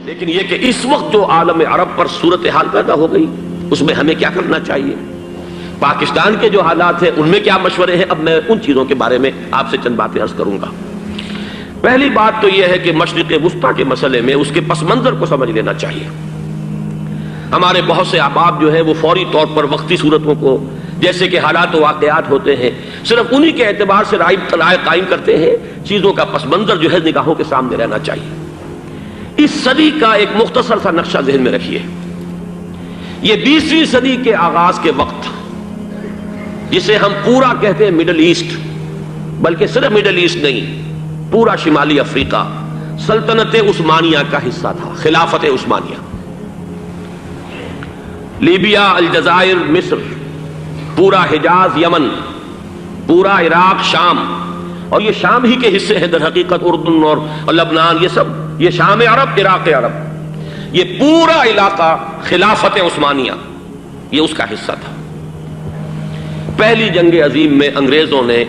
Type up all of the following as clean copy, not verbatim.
لیکن یہ کہ اس وقت جو عالم عرب پر صورتحال پیدا ہو گئی اس میں ہمیں کیا کرنا چاہیے، پاکستان کے جو حالات ہیں ان میں کیا مشورے ہیں، اب میں ان چیزوں کے بارے میں آپ سے چند باتیں عرض کروں گا۔ پہلی بات تو یہ ہے کہ مشرق وسطیٰ کے مسئلے میں اس کے پس منظر کو سمجھ لینا چاہیے۔ ہمارے بہت سے احباب جو ہیں وہ فوری طور پر وقتی صورتوں کو جیسے کہ حالات و واقعات ہوتے ہیں صرف انہی کے اعتبار سے رائے قائم کرتے ہیں، چیزوں کا پس منظر جو ہے نگاہوں کے سامنے رہنا چاہیے۔ اس صدی کا ایک مختصر سا نقشہ ذہن میں رکھیے۔ یہ 20ویں صدی کے آغاز کے وقت جسے ہم پورا کہتے ہیں مڈل ایسٹ، بلکہ صرف مڈل ایسٹ نہیں، پورا شمالی افریقہ سلطنت عثمانیہ کا حصہ تھا، خلافت عثمانیہ۔ لیبیا، الجزائر، مصر، پورا حجاز، یمن، پورا عراق، شام، اور یہ شام ہی کے حصے ہیں در حقیقت، اردن اور لبنان، یہ سب یہ شام عرب، عراق عرب، یہ پورا علاقہ خلافت عثمانیہ یہ اس کا حصہ تھا۔ پہلی جنگ عظیم میں انگریزوں نے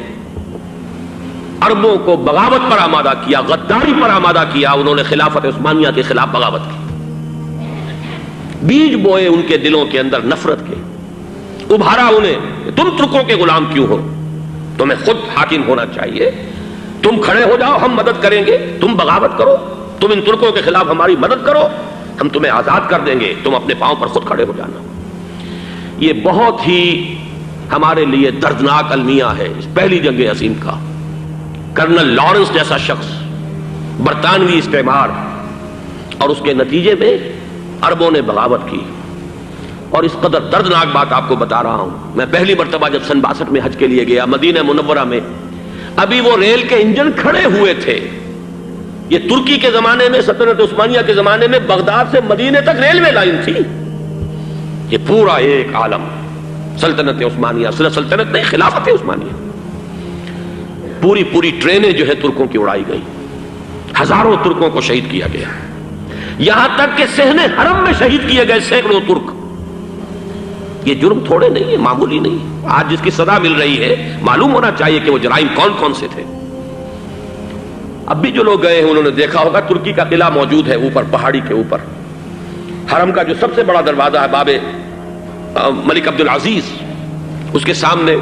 عربوں کو بغاوت پر آمادہ کیا، غداری پر آمادہ کیا، انہوں نے خلافت عثمانیہ کے خلاف بغاوت کی، بیج بوئے ان کے دلوں کے اندر نفرت کے، ابھارا انہیں، تم ترکوں کے غلام کیوں ہو، تمہیں خود حاکم ہونا چاہیے، تم کھڑے ہو جاؤ، ہم مدد کریں گے، تم بغاوت کرو، تم ان ترکوں کے خلاف ہماری مدد کرو، ہم تمہیں آزاد کر دیں گے، تم اپنے پاؤں پر خود کھڑے ہو جانا۔ یہ بہت ہی ہمارے لیے دردناک المیہ ہے اس پہلی جنگ عظیم کا۔ کرنل لارنس جیسا شخص، برطانوی استعمار، اور اس کے نتیجے میں عربوں نے بغاوت کی۔ اور اس قدر دردناک بات آپ کو بتا رہا ہوں، میں پہلی مرتبہ جب سن 62 میں حج کے لیے گیا مدینہ منورہ میں، ابھی وہ ریل کے انجن کھڑے ہوئے تھے۔ یہ ترکی کے زمانے میں، سلطنت عثمانیہ کے زمانے میں بغداد سے مدینے تک ریلوے لائن تھی۔ یہ پورا ایک عالم سلطنت عثمانیہ، صرف سلطنت نہیں، خلافت عثمانیہ، پوری ٹرینیں جو ہے ترکوں کی اڑائی گئی، ہزاروں ترکوں کو شہید کیا گیا، یہاں تک کہ صحن حرم میں شہید کیے گئے سینکڑوں ترک۔ یہ جرم تھوڑے نہیں ہے، معمولی نہیں۔ آج جس کی سزا مل رہی ہے معلوم ہونا چاہیے کہ وہ جرائم کون کون سے تھے۔ اب بھی جو لوگ گئے ہیں انہوں نے دیکھا ہوگا ترکی کا قلعہ موجود ہے اوپر پہاڑی کے اوپر، حرم کا جو سب سے بڑا دروازہ ہے باب ملک عبد العزیز، اس کے سامنے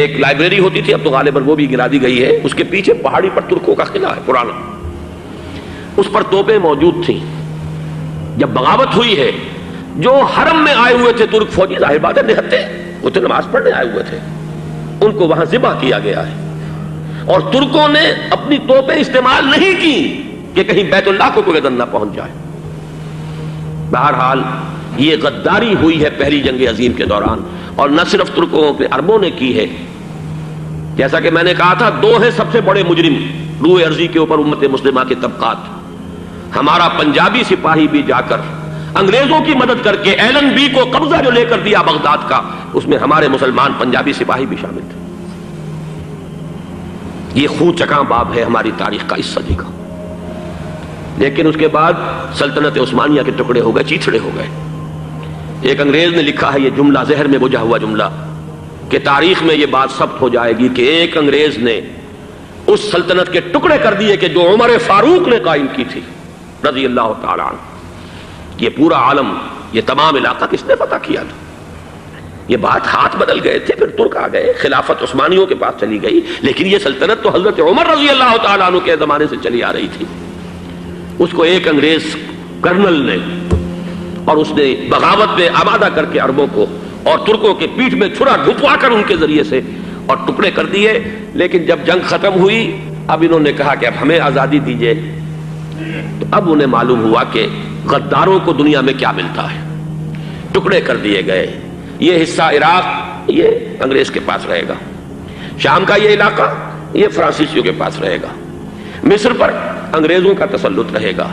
ایک لائبریری ہوتی تھی، اب تو غالباً وہ بھی گرا دی گئی ہے، اس کے پیچھے پہاڑی پر ترکوں کا قلعہ ہے پرانا، اس پر توپیں موجود تھیں۔ جب بغاوت ہوئی ہے، جو حرم میں آئے ہوئے تھے ترک فوجی، ظاہر بات ہے نہتے، وہ تو نماز پڑھنے آئے ہوئے تھے، ان کو وہاں ذبح کیا گیا ہے، اور ترکوں نے اپنی توپیں استعمال نہیں کی کہ کہیں بیت اللہ کو کوئی اذن نہ پہنچ جائے۔ بہرحال یہ غداری ہوئی ہے پہلی جنگ عظیم کے دوران، اور نہ صرف ترکوں پہ عربوں نے کی ہے۔ جیسا کہ میں نے کہا تھا، دو ہیں سب سے بڑے مجرم روئے ارضی کے اوپر امت مسلمہ کے طبقات۔ ہمارا پنجابی سپاہی بھی جا کر انگریزوں کی مدد کر کے ایلن بی کو قبضہ جو لے کر دیا بغداد کا، اس میں ہمارے مسلمان پنجابی سپاہی بھی شامل تھے۔ یہ خون چکاں باب ہے ہماری تاریخ کا اس صدی کا۔ لیکن اس کے بعد سلطنت عثمانیہ کے ٹکڑے ہو گئے، چیتھڑے ہو گئے۔ ایک انگریز نے لکھا ہے، یہ جملہ ذہن میں بجھا ہوا جملہ، کہ تاریخ میں یہ بات ثبت ہو جائے گی کہ ایک انگریز نے اس سلطنت کے ٹکڑے کر دیے کہ جو عمر فاروق نے قائم کی تھی رضی اللہ تعالیٰ عنہ۔ یہ پورا عالم، یہ تمام علاقہ کس نے فتح کیا تھا؟ یہ بات ہاتھ بدل گئے تھے، پھر ترک آ گئے، خلافت عثمانیوں کے پاس چلی گئی، لیکن یہ سلطنت تو حضرت عمر رضی اللہ تعالیٰ عنہ کے زمانے سے چلی آ رہی تھی۔ اس کو ایک انگریز کرنل نے، اور اس نے بغاوت میں آمادہ کر کے عربوں کو اور ترکوں کے پیٹھ میں چھرا ڈھپوا کر ان کے ذریعے سے اور ٹکڑے کر دیے۔ لیکن جب جنگ ختم ہوئی، اب انہوں نے کہا کہ اب ہمیں آزادی دیجیے، تو اب انہیں معلوم ہوا کہ غداروں کو دنیا میں کیا ملتا ہے، ٹکڑے کر دیے گئے۔ یہ حصہ عراق یہ انگریز کے پاس رہے گا، شام کا یہ علاقہ یہ فرانسیسیوں کے پاس رہے گا، مصر پر انگریزوں کا تسلط رہے گا،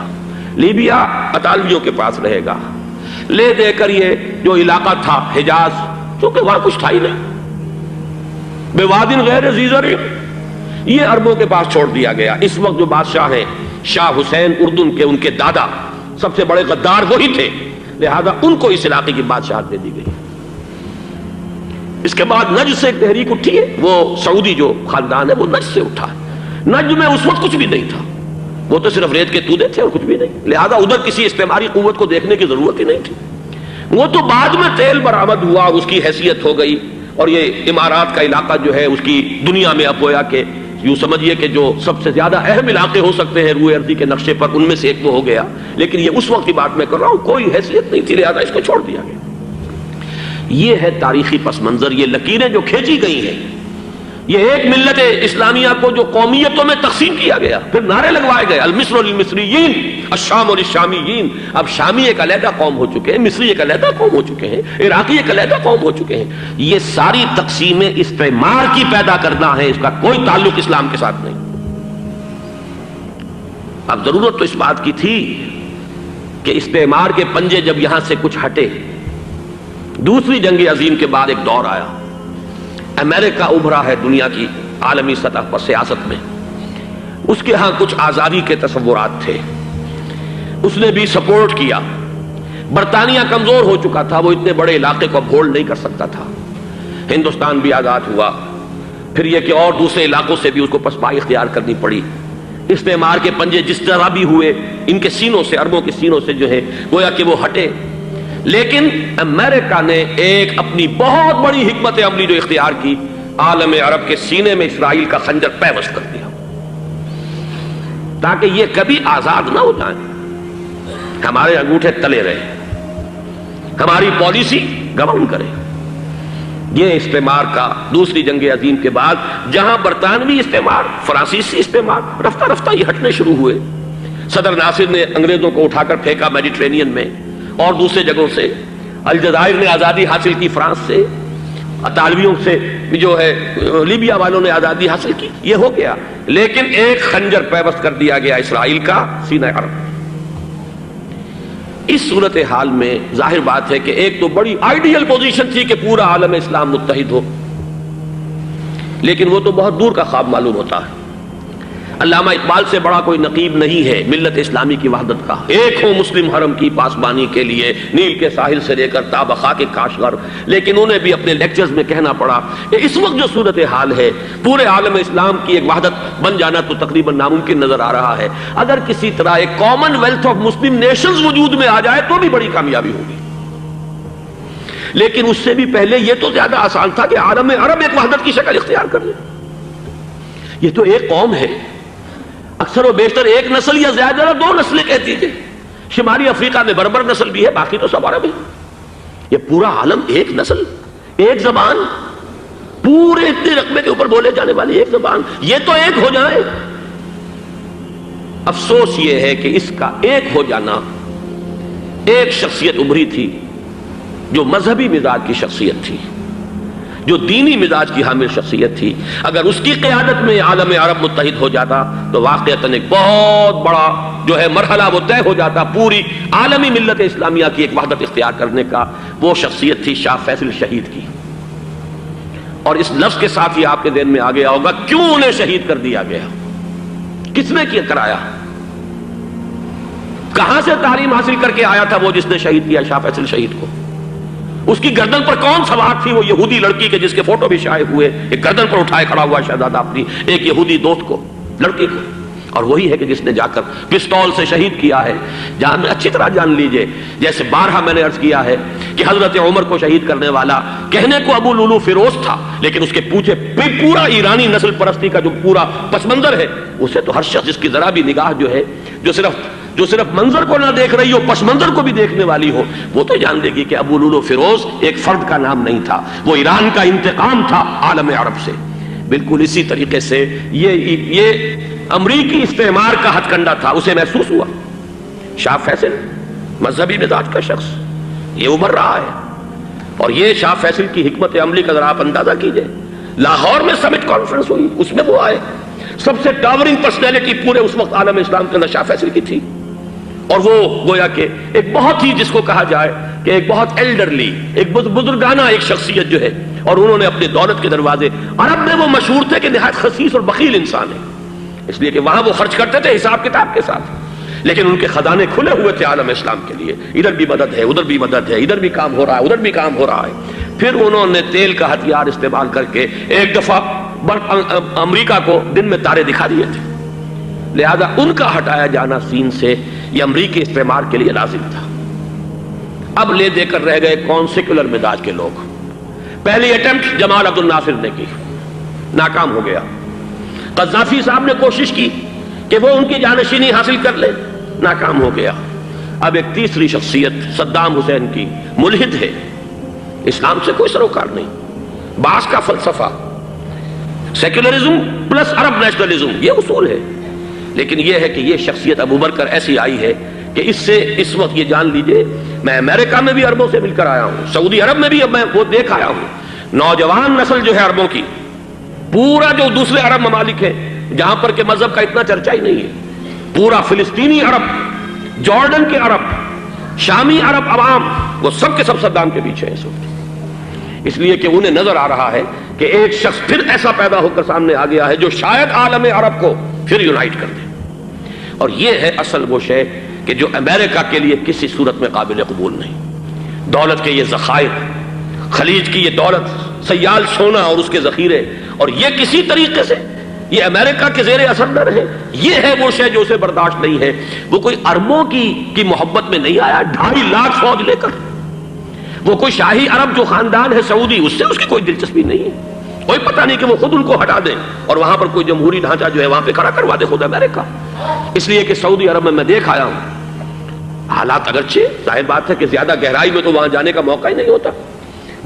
لیبیا اطالویوں کے پاس رہے گا، لے دے کر یہ جو علاقہ تھا حجاز، چونکہ وہاں کچھ تھا ہی نہیں، بوادٍ غیر ذی زرع، یہ عربوں کے پاس چھوڑ دیا گیا۔ اس وقت جو بادشاہ ہیں شاہ حسین اردن کے، ان کے دادا سب سے بڑے غدار وہی تھے، لہذا ان کو اس علاقے کی بادشاہت دے دی گئی۔ اس کے بعد نجد سے ایک تحریک اٹھی ہے، وہ سعودی جو خاندان ہے وہ نجد سے اٹھا ہے۔ نجد میں اس وقت کچھ بھی نہیں تھا، وہ تو صرف ریت کے تودے تھے اور کچھ بھی نہیں، لہذا ادھر کسی استعماری قوت کو دیکھنے کی ضرورت ہی نہیں تھی۔ وہ تو بعد میں تیل برآمد ہوا اور اس کی حیثیت ہو گئی، اور یہ امارات کا علاقہ جو ہے اس کی دنیا میں اب گویا کہ یوں سمجھیے کہ جو سب سے زیادہ اہم علاقے ہو سکتے ہیں روئے ارضی کے نقشے پر، ان میں سے ایک وہ ہو گیا۔ لیکن یہ اس وقت کی بات میں کر رہا ہوں، کوئی حیثیت نہیں تھی، لہذا اس کو چھوڑ دیا گیا۔ یہ ہے تاریخی پس منظر، یہ لکیریں جو کھینچی گئی ہیں، یہ ایک ملت اسلامیہ کو جو قومیتوں میں تقسیم کیا گیا، پھر نعرے لگوائے گئے المصر للمصریین الشام للشامیین۔ اب شامی ایک علیحدہ قوم ہو چکے ہیں، مصری ایک علیحدہ قوم ہو چکے ہیں، عراقی ایک علیحدہ قوم ہو چکے ہیں۔ یہ ساری تقسیمیں استعمار کی پیدا کرنا ہے، اس کا کوئی تعلق اسلام کے ساتھ نہیں۔ اب ضرورت تو اس بات کی تھی کہ استعمار کے پنجے جب یہاں سے کچھ ہٹے، دوسری جنگ عظیم کے بعد ایک دور آیا، امریکہ ابھرا ہے دنیا کی عالمی سطح پر سیاست میں، اس کے ہاں کچھ آزادی کے تصورات تھے، اس نے بھی سپورٹ کیا۔ برطانیہ کمزور ہو چکا تھا، وہ اتنے بڑے علاقے کو ہولڈ نہیں کر سکتا تھا۔ ہندوستان بھی آزاد ہوا، پھر یہ کہ اور دوسرے علاقوں سے بھی اس کو پسپائی اختیار کرنی پڑی۔ استعمار کے پنجے جس طرح بھی ہوئے، ان کے سینوں سے، عربوں کے سینوں سے جو ہے گویا کہ وہ ہٹے، لیکن امریکہ نے ایک اپنی بہت بڑی حکمت عملی جو اختیار کی، عالم عرب کے سینے میں اسرائیل کا خنجر پیوست کر دیا، تاکہ یہ کبھی آزاد نہ ہو جائیں، ہمارے انگوٹھے تلے رہے، ہماری پالیسی گورن کرے۔ یہ استعمار کا دوسری جنگ عظیم کے بعد، جہاں برطانوی استعمار، فرانسیسی استعمار رفتہ رفتہ یہ ہٹنے شروع ہوئے۔ صدر ناصر نے انگریزوں کو اٹھا کر پھینکا میڈیٹرینین میں اور دوسرے جگہوں سے، الجزائر نے آزادی حاصل کی فرانس سے، اطالویوں سے جو ہے لیبیا والوں نے آزادی حاصل کی، یہ ہو گیا، لیکن ایک خنجر پیوست کر دیا گیا اسرائیل کا سینہ عرب۔ اس صورتحال میں ظاہر بات ہے کہ ایک تو بڑی آئیڈیل پوزیشن تھی کہ پورا عالم اسلام متحد ہو، لیکن وہ تو بہت دور کا خواب معلوم ہوتا ہے۔ علامہ اقبال سے بڑا کوئی نقیب نہیں ہے ملت اسلامی کی وحدت کا۔ ایک ہو مسلم حرم کی پاسبانی کے لیے، نیل کے ساحل سے لے کر تا بخا کے کاشغر۔ لیکن انہیں بھی اپنے لیکچرز میں کہنا پڑا کہ اس وقت جو صورتحال ہے، پورے عالم اسلام کی ایک وحدت بن جانا تو تقریباً ناممکن نظر آ رہا ہے۔ اگر کسی طرح ایک common wealth of Muslim nations وجود میں آ جائے تو بھی بڑی کامیابی ہوگی، لیکن اس سے بھی پہلے یہ تو زیادہ آسان تھا کہ عالم عرب ایک وحدت کی شکل اختیار کر لے۔ یہ تو ایک قوم ہے، اکثر و بیشتر ایک نسل یا زیادہ دو نسلیں کہتی تھے۔ شمالی افریقہ میں بربر نسل بھی ہے، باقی تو سب عرب ہے۔ یہ پورا عالم ایک نسل، ایک زبان، پورے اتنے رقبے کے اوپر بولے جانے والی ایک زبان، یہ تو ایک ہو جائے۔ افسوس یہ ہے کہ اس کا ایک ہو جانا، ایک شخصیت ابھری تھی جو مذہبی مزاج کی شخصیت تھی، جو دینی مزاج کی حامل شخصیت تھی، اگر اس کی قیادت میں عالم عرب متحد ہو جاتا تو واقعتاً ایک بہت بڑا جو ہے مرحلہ وہ طے ہو جاتا پوری عالمی ملت اسلامیہ کی ایک وحدت اختیار کرنے کا۔ وہ شخصیت تھی شاہ فیصل شہید کی، اور اس لفظ کے ساتھ ہی آپ کے ذہن میں آ گیا ہوگا کیوں انہیں شہید کر دیا گیا، کس نے کیا کرایا، کہاں سے تعلیم حاصل کر کے آیا تھا وہ جس نے شہید کیا شاہ فیصل شہید کو، اس کی گردن پر کون سوار تھی، وہ یہودی لڑکی کے جس کے فوٹو بھی شائع ہوئے، ایک گردن پر اٹھائے کھڑا ہوا شہزادہ اپنی ایک یہودی دوست کو، لڑکی کو، اور وہی ہے کہ جس نے جا کر پستول سے شہید کیا ہے۔ جان اچھی طرح جان لیجئے، جیسے بارہا میں نے عرض کیا ہے کہ حضرت عمر کو شہید کرنے والا کہنے کو ابو لولو فیروز تھا، لیکن اس کے پیچھے پورا ایرانی نسل پرستی کا جو پورا پس منظر ہے، اسے تو ہر شخص جس کی ذرا بھی نگاہ جو ہے، جو صرف منظر کو نہ دیکھ رہی ہو، پس منظر کو بھی دیکھنے والی ہو، وہ تو جان لے گی کہ ابو لولو فیروز ایک فرد کا نام نہیں تھا، وہ ایران کا انتقام تھا عالم عرب سے۔ بالکل اسی طریقے سے یہ امریکی استعمار کا ہتھ کنڈا تھا، اسے محسوس ہوا۔ شاہ فیصل مذہبی مزاج کا شخص، یہ ابھر رہا ہے، اور یہ شاہ فیصل کی حکمت عملی کا ذرا آپ اندازہ کیجئے۔ لاہور میں سمٹ کانفرنس ہوئی، اس میں وہ آئے، سب سے ٹاورنگ پرسنالٹی پورے اس وقت عالم اسلام کے اندر شاہ فیصل کی تھی، اور وہ گویا کہ ایک بہت ہی جس کو کہا جائے کہ ایک بہت ایلڈرلی، ایک بزرگانہ ایک شخصیت جو ہے، اور انہوں نے اپنے دولت کے دروازے، عرب میں وہ مشہور تھے کہ نہایت خسیس اور بخیل انسان ہے، اس لیے کہ وہاں وہ خرچ کرتے تھے حساب کتاب کے ساتھ، لیکن ان کے خزانے کھلے ہوئے تھے عالم اسلام کے لیے، ادھر بھی مدد ہے، ادھر بھی مدد ہے، ادھر بھی کام ہو رہا ہے، ادھر بھی کام ہو رہا ہے۔ پھر انہوں نے تیل کا ہتھیار استعمال کر کے ایک دفعہ امریکہ کو دن میں تارے دکھا دیے تھے، لہذا ان کا ہٹایا جانا سین سے یہ امریکی استعمار کے لیے لازم تھا۔ اب لے دے کر رہ گئے کون سیکولر مزاج کے لوگ۔ پہلی اٹیمپٹ جمال عبد الناصر نے کی، ناکام ہو گیا۔ قذافی صاحب نے کوشش کی کہ وہ ان کی جانشینی حاصل کر لے، ناکام ہو گیا۔ اب ایک تیسری شخصیت صدام حسین کی، ملحد ہے، اسلام سے کوئی سروکار نہیں، باس کا فلسفہ، سیکولرزم پلس عرب نیشنلزم، یہ اصول ہے۔ لیکن یہ ہے کہ یہ شخصیت ابو بکر ایسی آئی ہے کہ اس سے اس وقت یہ جان لیجئے، میں امریکہ میں بھی عربوں سے مل کر آیا ہوں، سعودی عرب میں بھی اب میں وہ دیکھ آیا ہوں، نوجوان نسل جو ہے عربوں کی، پورا جو دوسرے عرب ممالک ہیں جہاں پر کہ مذہب کا اتنا چرچا ہی نہیں ہے، پورا فلسطینی عرب، جارڈن کے عرب، شامی عرب عوام، وہ سب کے سب صدام کے پیچھے ہیں اس وقت، اس لیے کہ انہیں نظر آ رہا ہے کہ ایک شخص پھر ایسا پیدا ہو کر سامنے آ گیا ہے جو شاید عالم عرب کو پھر یونائٹ کر دے۔ اور یہ ہے اصل وہ شے کہ جو امریکہ کے لیے کسی صورت میں قابل قبول نہیں۔ دولت کے یہ ذخائر، خلیج کی یہ دولت، سیال سونا اور اس کے ذخیرے، اور یہ کسی طریقے سے یہ امریکہ کے زیر اثر نہ رہے، یہ ہے وہ شے جو اسے برداشت نہیں ہے۔ وہ کوئی اربوں کی محبت میں نہیں آیا 2.5 لاکھ فوج لے کر، وہ کوئی شاہی عرب جو خاندان ہے سعودی، اس سے اس کی کوئی دلچسپی نہیں ہے، کوئی پتہ نہیں کہ وہ خود ان کو ہٹا دیں اور وہاں پر کوئی جمہوری ڈھانچہ جو ہے وہاں پہ کھڑا کروا دے خود امریکہ۔ اس لیے کہ سعودی عرب میں دیکھ آیا ہوں، حالات اگرچہ ظاہر بات ہے کہ زیادہ گہرائی میں تو وہاں جانے کا موقع ہی نہیں ہوتا،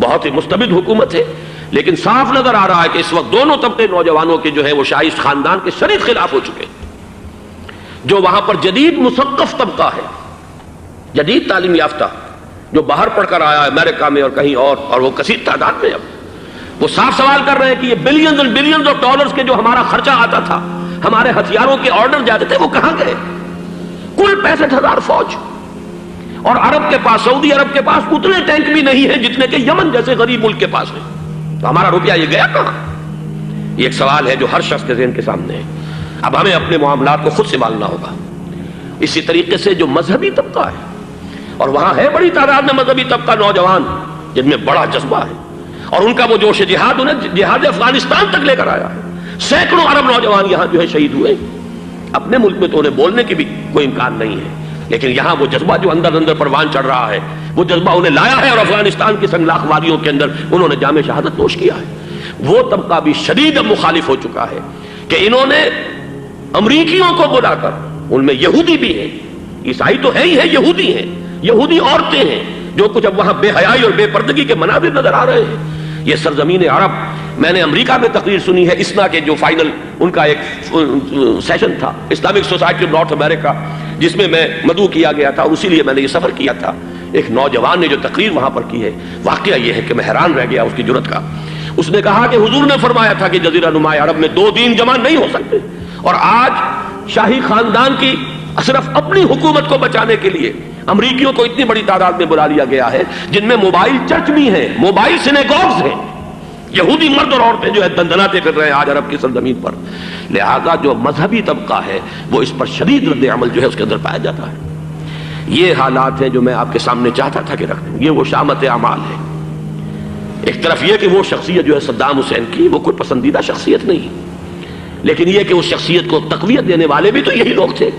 بہت ہی مستبد حکومت ہے، لیکن صاف نظر آ رہا ہے کہ اس وقت دونوں طبقے نوجوانوں کے جو ہے وہ شاہی خاندان کے شدید خلاف ہو چکے ہیں۔ جو وہاں پر جدید مثقف طبقہ ہے، جدید تعلیم یافتہ، جو باہر پڑھ کر آیا ہے امریکہ میں اور کہیں اور وہ کثیر تعداد میں، اب وہ صاف سوال کر رہے ہیں کہ یہ بلینز اور بلینز آف ڈالرز کے جو ہمارا خرچہ آتا تھا، ہمارے ہتھیاروں کے آرڈر جاتے تھے، وہ کہاں گئے؟ کل 65,000 فوج، اور عرب کے پاس، سعودی عرب کے پاس اتنے ٹینک بھی نہیں ہیں جتنے کہ یمن جیسے غریب ملک کے پاس ہیں، تو ہمارا روپیہ یہ گیا کہاں؟ یہ ایک سوال ہے جو ہر شخص کے ذہن کے سامنے ہے۔ اب ہمیں اپنے معاملات کو خود سنبھالنا ہوگا۔ اسی طریقے سے جو مذہبی طبقہ ہے، اور وہاں ہے بڑی تعداد میں مذہبی طبقہ نوجوان جن میں بڑا جذبہ ہے، اور ان کا وہ جوش جہاد انہیں جہاد افغانستان تک لے کر آیا ہے۔ سینکڑوں عرب نوجوان یہاں جو ہے شہید ہوئے، اپنے ملک میں تو انہیں بولنے کی بھی کوئی امکان نہیں ہے، لیکن یہاں وہ جذبہ جو اندر اندر پروان چڑھ رہا ہے، وہ جذبہ انہیں لایا ہے، اور افغانستان کی سنگلاخ واریوں کے اندر انہوں نے جام شہادت نوش کیا ہے۔ وہ طبقہ بھی شدید مخالف ہو چکا ہے کہ انہوں نے امریکیوں کو بلا کر، ان میں یہودی بھی ہیں، عیسائی تو ہے ہی ہے، یہودی ہیں، یہودی عورتیں ہیں، جو کچھ اب وہاں بے حیائی اور بے پردگی کے مناظر نظر آ رہے ہیں۔ یہ سرزمین عرب، میں نے امریکہ میں تقریر سنی ہے اسنا کے جو فائنل ان کا ایک سیشن تھا، اسلامک سوسائٹی آف نارتھ امریکہ، جس میں میں مدعو کیا گیا تھا، اور اسی لیے میں نے یہ سفر کیا تھا۔ ایک نوجوان نے جو تقریر وہاں پر کی ہے، واقعہ یہ ہے کہ میں حیران رہ گیا اس کی جرأت کا۔ اس نے کہا کہ حضور نے فرمایا تھا کہ جزیرہ نما عرب میں 2 دین جمع نہیں ہو سکتے، اور آج شاہی خاندان کی صرف اپنی حکومت کو بچانے کے لیے امریکیوں کو اتنی بڑی تعداد میں بلا لیا گیا ہے، جن میں موبائل چرچ بھی ہیں، موبائل سینیگوگز ہیں، یہودی مرد اور عورتیں جو ہے دندناتے پھر رہے ہیں آج عرب کی سرزمین پر۔ لہذا جو مذہبی طبقہ ہے وہ اس پر شدید رد عمل جو ہے اس کے اندر پایا جاتا ہے۔ یہ حالات ہیں جو میں آپ کے سامنے چاہتا تھا کہ رکھ دوں۔ یہ وہ شامت اعمال ہے۔ ایک طرف یہ کہ وہ شخصیت جو ہے صدام حسین کی، وہ کوئی پسندیدہ شخصیت نہیں، لیکن یہ کہ اس شخصیت کو تقویت دینے والے بھی تو یہی لوگ تھے۔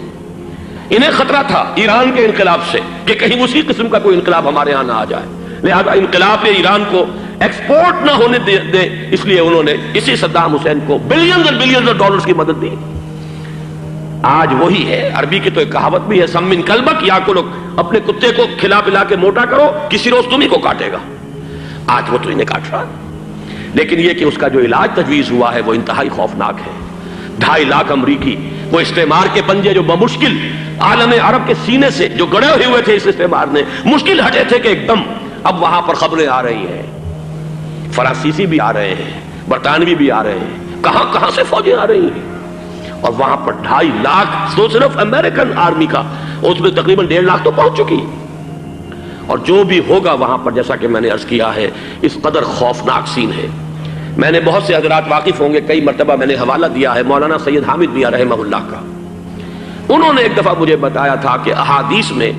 انہیں خطرہ تھا ایران کے انقلاب سے کہ کہیں اسی قسم کا کوئی انقلاب ہمارے ہاں نہ آ جائے، لہذا انقلاب ایران کو ایکسپورٹ نہ ہونے دے، اس لیے انہوں نے اسی صدام حسین کو بلینز اور بلینز آف ڈالرز کی مدد دی۔ آج وہی ہے، عربی کی تو ایک کہاوت بھی ہے، سم من کلبک، یا کو اپنے کتے کو کھلا پلا کے موٹا کرو، کسی روز تمہیں کو کاٹے گا۔ آج وہ تو انہیں کاٹ رہا، لیکن یہ کہ اس کا جو علاج تجویز ہوا ہے وہ انتہائی خوفناک ہے۔ 2.5 لاکھ امریکی، وہ استعمار کے پنجے جو بمشکل عالم عرب کے سینے سے جو گڑے ہوئے تھے اس استعمار نے، مشکل ہٹے تھے کہ ایک دم اب وہاں پر خبریں آ رہی ہیں، فرانسیسی بھی آ رہے ہیں، برطانوی بھی آ رہے ہیں، کہاں کہاں سے فوجیں آ رہی ہیں، اور وہاں پر 2.5 لاکھ تو صرف امریکن آرمی کا، اس میں تقریباً 1.5 لاکھ تو پہنچ چکی، اور جو بھی ہوگا وہاں پر جیسا کہ میں نے عرض کیا ہے اس قدر خوفناک سین ہے۔ میں نے بہت سے حضرات واقف ہوں گے، کئی مرتبہ میں نے حوالہ دیا ہے مولانا سید حامد میاں رحمہ اللہ کا۔ انہوں نے ایک دفعہ مجھے بتایا تھا کہ احادیث میں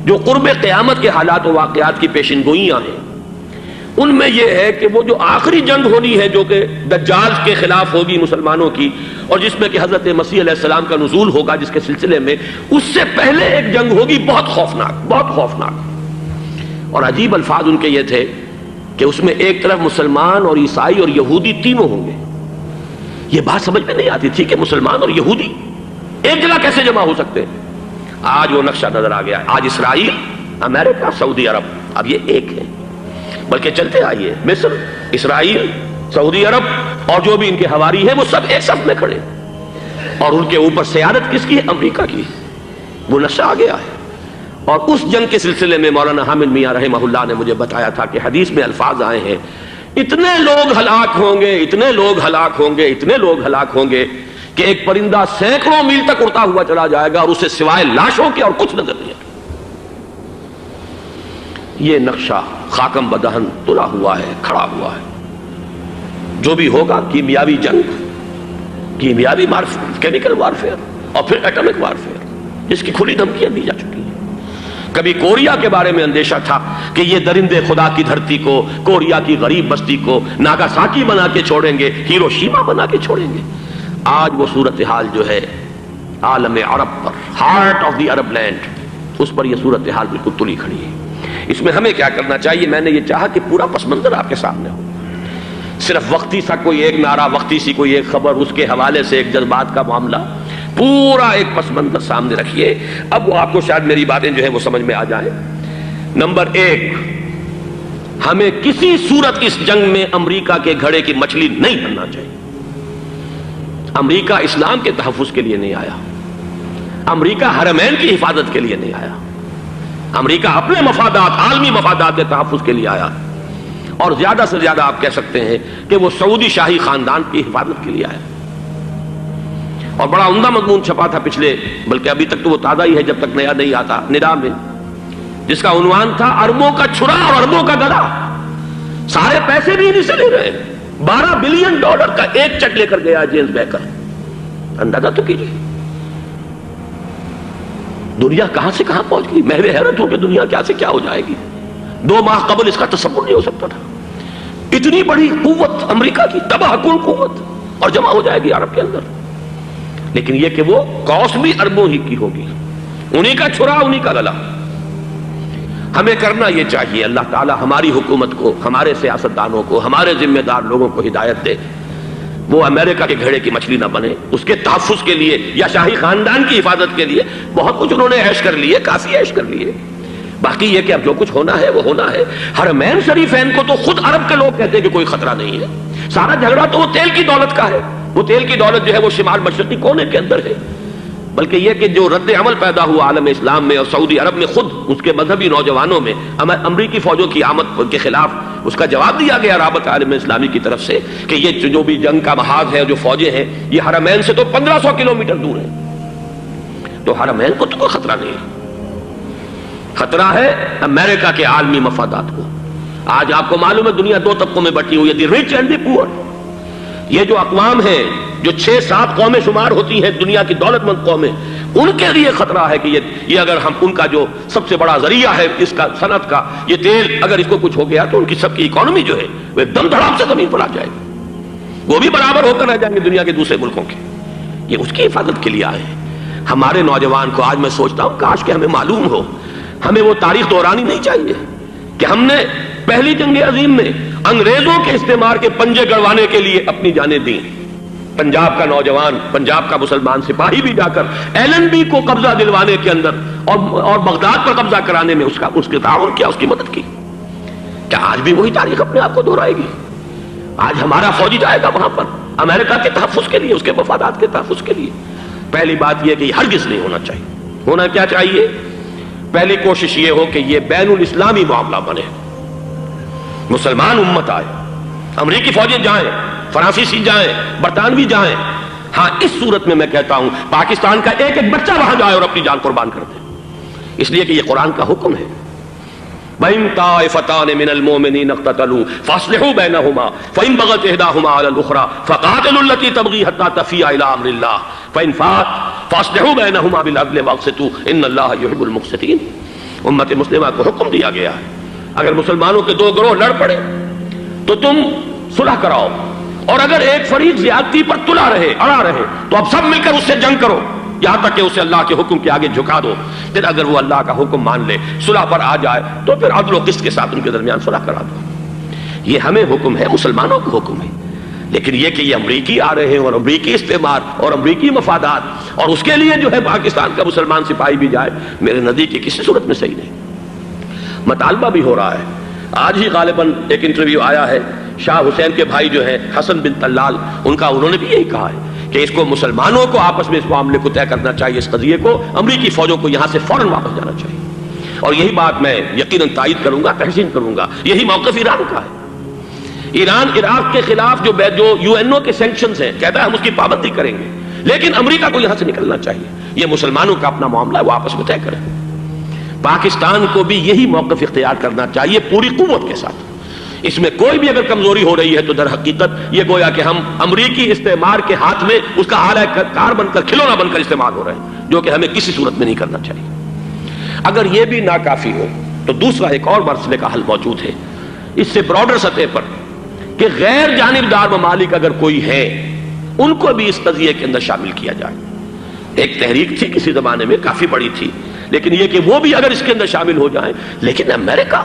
جو قرب قیامت کے حالات و واقعات کی پیشن گوئیاں ہیں، ان میں یہ ہے کہ وہ جو آخری جنگ ہونی ہے جو کہ دجال کے خلاف ہوگی مسلمانوں کی، اور جس میں کہ حضرت مسیح علیہ السلام کا نزول ہوگا، جس کے سلسلے میں اس سے پہلے ایک جنگ ہوگی بہت خوفناک، بہت خوفناک۔ اور عجیب الفاظ ان کے یہ تھے کہ اس میں ایک طرف مسلمان اور عیسائی اور یہودی تینوں ہوں گے۔ یہ بات سمجھ میں نہیں آتی تھی کہ مسلمان اور یہودی ایک جگہ کیسے جمع ہو سکتے ہیں۔ آج وہ نقشہ نظر آ گیا ہے۔ آج اسرائیل، امریکہ، سعودی عرب اب یہ ایک ہے، بلکہ چلتے آئیے مصر، اسرائیل، سعودی عرب اور جو بھی ان کے حواری ہیں وہ سب ایک صف میں کھڑے، اور ان کے اوپر سیادت کس کی ہے؟ امریکہ کی۔ وہ نقشہ آ گیا ہے۔ اور اس جنگ کے سلسلے میں مولانا حامد میاں رحمہ اللہ نے مجھے بتایا تھا کہ حدیث میں الفاظ آئے ہیں، اتنے لوگ ہلاک ہوں گے، اتنے لوگ ہلاک ہوں گے، اتنے لوگ ہلاک ہوں گے کہ ایک پرندہ سینکڑوں میل تک اڑتا ہوا چلا جائے گا اور اسے سوائے لاشوں کے اور کچھ نظر نہیں آئے گا۔ یہ نقشہ خاکم بدہن تلا ہوا ہے، کھڑا ہوا ہے۔ جو بھی ہوگا کیمیاوی جنگ، کیمیاوی کیمیکل وارفیئر اور پھر ایٹمک وارفیئر، جس کی کھلی دھمکیاں دی جا چکی ہیں۔ کبھی کوریا کے بارے میں اندیشہ تھا کہ یہ درندے خدا کی دھرتی کو، کوریا کی غریب بستی کو ناگاساکی بنا کے چھوڑیں گے، ہیروشیما بنا کے چھوڑیں گے۔ آج وہ صورتحال جو ہے عالم عرب پر، heart of the Arab land, اس پر یہ صورتحال بالکل تلی کھڑی ہے۔ اس میں ہمیں کیا کرنا چاہیے؟ میں نے یہ چاہا کہ پورا پس منظر آپ کے سامنے ہو، صرف وقتی سا کوئی ایک نعرہ، وقتی سی کوئی ایک خبر، اس کے حوالے سے ایک جذبات کا معاملہ، پورا ایک پس منظر سامنے رکھیے۔ اب وہ آپ کو شاید میری باتیں جو ہے وہ سمجھ میں آ جائیں۔ نمبر ایک، ہمیں کسی صورت اس جنگ میں امریکہ کے گھڑے کی مچھلی نہیں بننا چاہیے۔ امریکہ اسلام کے تحفظ کے لیے نہیں آیا، امریکہ حرمین کی حفاظت کے لیے نہیں آیا، امریکہ اپنے مفادات، عالمی مفادات کے تحفظ کے لیے آیا، اور زیادہ سے زیادہ آپ کہہ سکتے ہیں کہ وہ سعودی شاہی خاندان کی حفاظت کے لیے آیا۔ اور بڑا عمدہ مضمون چھپا تھا پچھلے، بلکہ ابھی تک تو وہ تازہ ہی ہے جب تک نیا نہیں آتا، ندا میں، جس کا عنوان تھا اربوں کا چھرا اور اربوں کا گلا۔ سارے پیسے بھی انہیں سے لے رہے ہیں۔ $12 بلین کا ایک چیک لے کر گیا جیمز بیکر۔ اندازہ تو کیجیے دنیا کہاں سے کہاں پہنچ گئی۔ میں حیرت ہوں کہ دنیا کیا سے کیا ہو جائے گی۔ 2 ماہ قبل اس کا تصور نہیں ہو سکتا تھا۔ اتنی بڑی قوت امریکہ کی، تباہ کن قوت، اور جمع ہو جائے گی عرب کے اندر۔ لیکن یہ کہ وہ کاسٹ بھی اربوں ہی کی ہوگی، انہی کا چھرا، انہی کا گلا۔ ہمیں کرنا یہ چاہیے، اللہ تعالی ہماری حکومت کو، ہمارے سیاستدانوں کو، ہمارے ذمہ دار لوگوں کو ہدایت دے، وہ امریکہ کے گھڑے کی مچھلی نہ بنے۔ اس کے تحفظ کے لیے یا شاہی خاندان کی حفاظت کے لیے بہت کچھ انہوں نے عیش کر لیے، کافی عیش کر لیے۔ باقی یہ کہ اب جو کچھ ہونا ہے وہ ہونا ہے۔ حرمین شریفین کو تو خود عرب کے لوگ کہتے ہیں کہ کوئی خطرہ نہیں ہے۔ سارا جھگڑا تو وہ تیل کی دولت کا ہے۔ وہ تیل کی دولت جو ہے وہ شمال مشرقی کونے کے اندر ہے۔ بلکہ یہ کہ جو رد عمل پیدا ہوا عالم اسلام میں اور سعودی عرب میں، خود اس کے مذہبی نوجوانوں میں امریکی فوجوں کی آمد کے خلاف اس کا جواب دیا گیا رابطہ عالم اسلامی کی طرف سے کہ یہ جو بھی جنگ کا محاذ ہے، جو فوجیں ہیں، یہ حرمین سے تو 1500 کلومیٹر دور ہے، تو حرمین کو تو کوئی خطرہ نہیں ہے۔ خطرہ ہے امریکہ کے عالمی مفادات کو۔ آج آپ کو معلوم ہے دنیا 2 طبقوں میں بٹی ہوئی ہے، دی رچ اینڈ دی پور۔ یہ جو اقوام ہیں، جو 6-7 قومیں شمار ہوتی ہیں دنیا کی دولت مند قومیں، ان کے لیے خطرہ ہے کہ یہ اگر ہم ان کا جو سب سے بڑا ذریعہ ہے اس کا صنعت کا، یہ تیل، اگر اس کو کچھ ہو گیا تو ان کی سب کی اکانومی جو ہے وہ ایک دم دھڑام سے زمین پر آ جائے گی، وہ بھی برابر ہو کر رہ جائیں گے دنیا کے دوسرے ملکوں کے۔ یہ اس کی حفاظت کے لیے آئے ہیں۔ ہمارے نوجوان کو آج میں سوچتا ہوں کاش کہ ہمیں معلوم ہو، ہمیں وہ تاریخ دہرانی نہیں چاہیے کہ ہم نے پہلی جنگ عظیم میں انگریزوں کے استعمار کے پنجے گڑوانے کے لیے اپنی جانیں دیں۔ پنجاب کا نوجوان، پنجاب کا مسلمان سپاہی بھی جا کر LNB کو قبضہ دلوانے کے اندر اور بغداد پر قبضہ کرانے میں اس کے تعاون کیا، اس کی مدد کی۔ کیا آج بھی وہی تاریخ اپنے آپ کو دہرائے گی؟ آج ہمارا فوجی جائے گا وہاں پر امریکہ کے تحفظ کے لیے، اس کے مفادات کے تحفظ کے لیے۔ پہلی بات یہ کہ یہ ہرگز نہیں ہونا چاہیے۔ ہونا کیا چاہیے؟ پہلی کوشش یہ ہو کہ یہ بین الاسلامی معاملہ بنے، مسلمان امت آئے، امریکی فوجیں جائیں، فرانسیسی جائیں، برطانوی جائیں۔ ہاں اس صورت میں کہتا ہوں پاکستان کا ایک ایک بچہ وہاں جائے اور اپنی جان قربان کر دے، اس لیے کہ یہ قرآن کا حکم ہے۔ وَإِن طَائِفَتَانِ مِنَ الْمُؤْمِنِينَ اقْتَتَلُوا فَأَصْلِحُوا بَيْنَهُمَا فَإِن بَغَتْ إِحْدَاهُمَا عَلَى الْأُخْرَى فَقَاتِلُوا الَّتِي تَبْغِي حَتَّى تَفِيءَ إِلَى أَمْرِ اللَّهِ فَإِن فَاءَتْ فَأَصْلِحُوا بَيْنَهُمَا بِالْعَدْلِ وَأَقْسِطُوا إِنَّ اللَّهَ يُحِبُّ الْمُقْسِطِينَ۔ امت مسلمہ کو حکم دیا گیا ہے اگر مسلمانوں کے 2 گروہ لڑ پڑے تو تم صلح کراؤ، اور اگر ایک فریق زیادتی پر تلا رہے، اڑا رہے، تو اب سب مل کر اس سے جنگ کرو یہاں تک کہ اسے اللہ کے حکم کے آگے جھکا دو۔ پھر اگر وہ اللہ کا حکم مان لے، صلح پر آ جائے، تو پھر عدل و قسط کے ساتھ ان کے درمیان صلح کرا دو۔ یہ ہمیں حکم ہے، مسلمانوں کو حکم ہے۔ لیکن یہ کہ یہ امریکی آ رہے ہیں اور امریکی استعمار اور امریکی مفادات، اور اس کے لیے جو ہے پاکستان کا مسلمان سپاہی بھی جائے، میرے نزدیک کسی صورت میں صحیح نہیں۔ مطالبہ بھی ہو رہا ہے، آج ہی غالباً ایک انٹرویو آیا ہے، شاہ حسین کے بھائی جو ہیں حسن بن طلال، انہوں نے بھی یہی کہا ہے کہ اس کو مسلمانوں کو آپس میں اس معاملے کو طے کرنا چاہیے، اس قضیے کو، امریکی فوجوں کو یہاں سے فوراً واپس جانا چاہیے۔ اور یہی بات میں یقیناً تائید کروں گا، تحسین کروں گا، یہی موقف ایران کا ہے۔ ایران عراق کے خلاف جو UN کے سینکشنز ہیں، کہتا ہے ہم اس کی پابندی کریں گے، لیکن امریکہ کو یہاں سے نکلنا چاہیے۔ یہ مسلمانوں کا اپنا معاملہ ہے، وہ آپس میں طے کریں۔ پاکستان کو بھی یہی موقف اختیار کرنا چاہیے پوری قوت کے ساتھ۔ اس میں کوئی بھی اگر کمزوری ہو رہی ہے تو در حقیقت یہ گویا کہ ہم امریکی استعمار کے ہاتھ میں اس کا اعلی کار بن کر، کھلونا بن کر استعمال ہو رہے ہیں، جو کہ ہمیں کسی صورت میں نہیں کرنا چاہیے۔ اگر یہ بھی ناکافی ہو تو دوسرا ایک اور مسئلے کا حل موجود ہے، اس سے براڈر سطح پر، کہ غیر جانبدار ممالک اگر کوئی ہے ان کو بھی اس قضیے کے اندر شامل کیا جائے۔ ایک تحریک تھی کسی زمانے میں، کافی بڑی تھی، لیکن یہ کہ وہ بھی اگر اس کے اندر شامل ہو جائیں۔ لیکن امریکہ،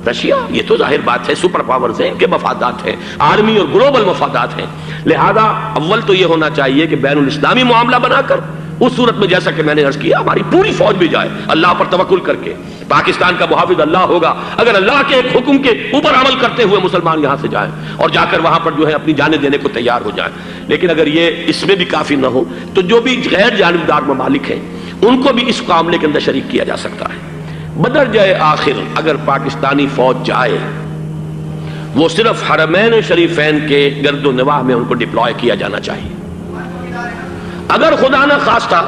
رشیا، یہ تو ظاہر بات ہے سپر پاورز ہیں، ان کے مفادات ہیں، عالمی اور گلوبل مفادات ہیں، لہذا اول تو یہ ہونا چاہیے کہ بین الاسلامی معاملہ بنا کر، اس صورت میں جیسا کہ میں نے عرض کیا ہماری پوری فوج بھی جائے اللہ پر توکل کر کے، پاکستان کا محافظ اللہ ہوگا، اگر اللہ کے ایک حکم کے اوپر عمل کرتے ہوئے مسلمان یہاں سے جائیں اور جا کر وہاں پر جو ہے اپنی جانیں دینے کو تیار ہو جائیں۔ لیکن اگر یہ اس میں بھی کافی نہ ہو تو جو بھی غیر جانبدار ممالک ہیں ان کو بھی اس معاملے کے اندر شریک کیا جا سکتا ہے۔ بدرجۂ آخر اگر پاکستانی فوج جائے، وہ صرف حرمین شریفین کے گرد و نواح میں ان کو ڈپلوائے کیا جانا چاہیے۔ اگر خدا نہ خواستہ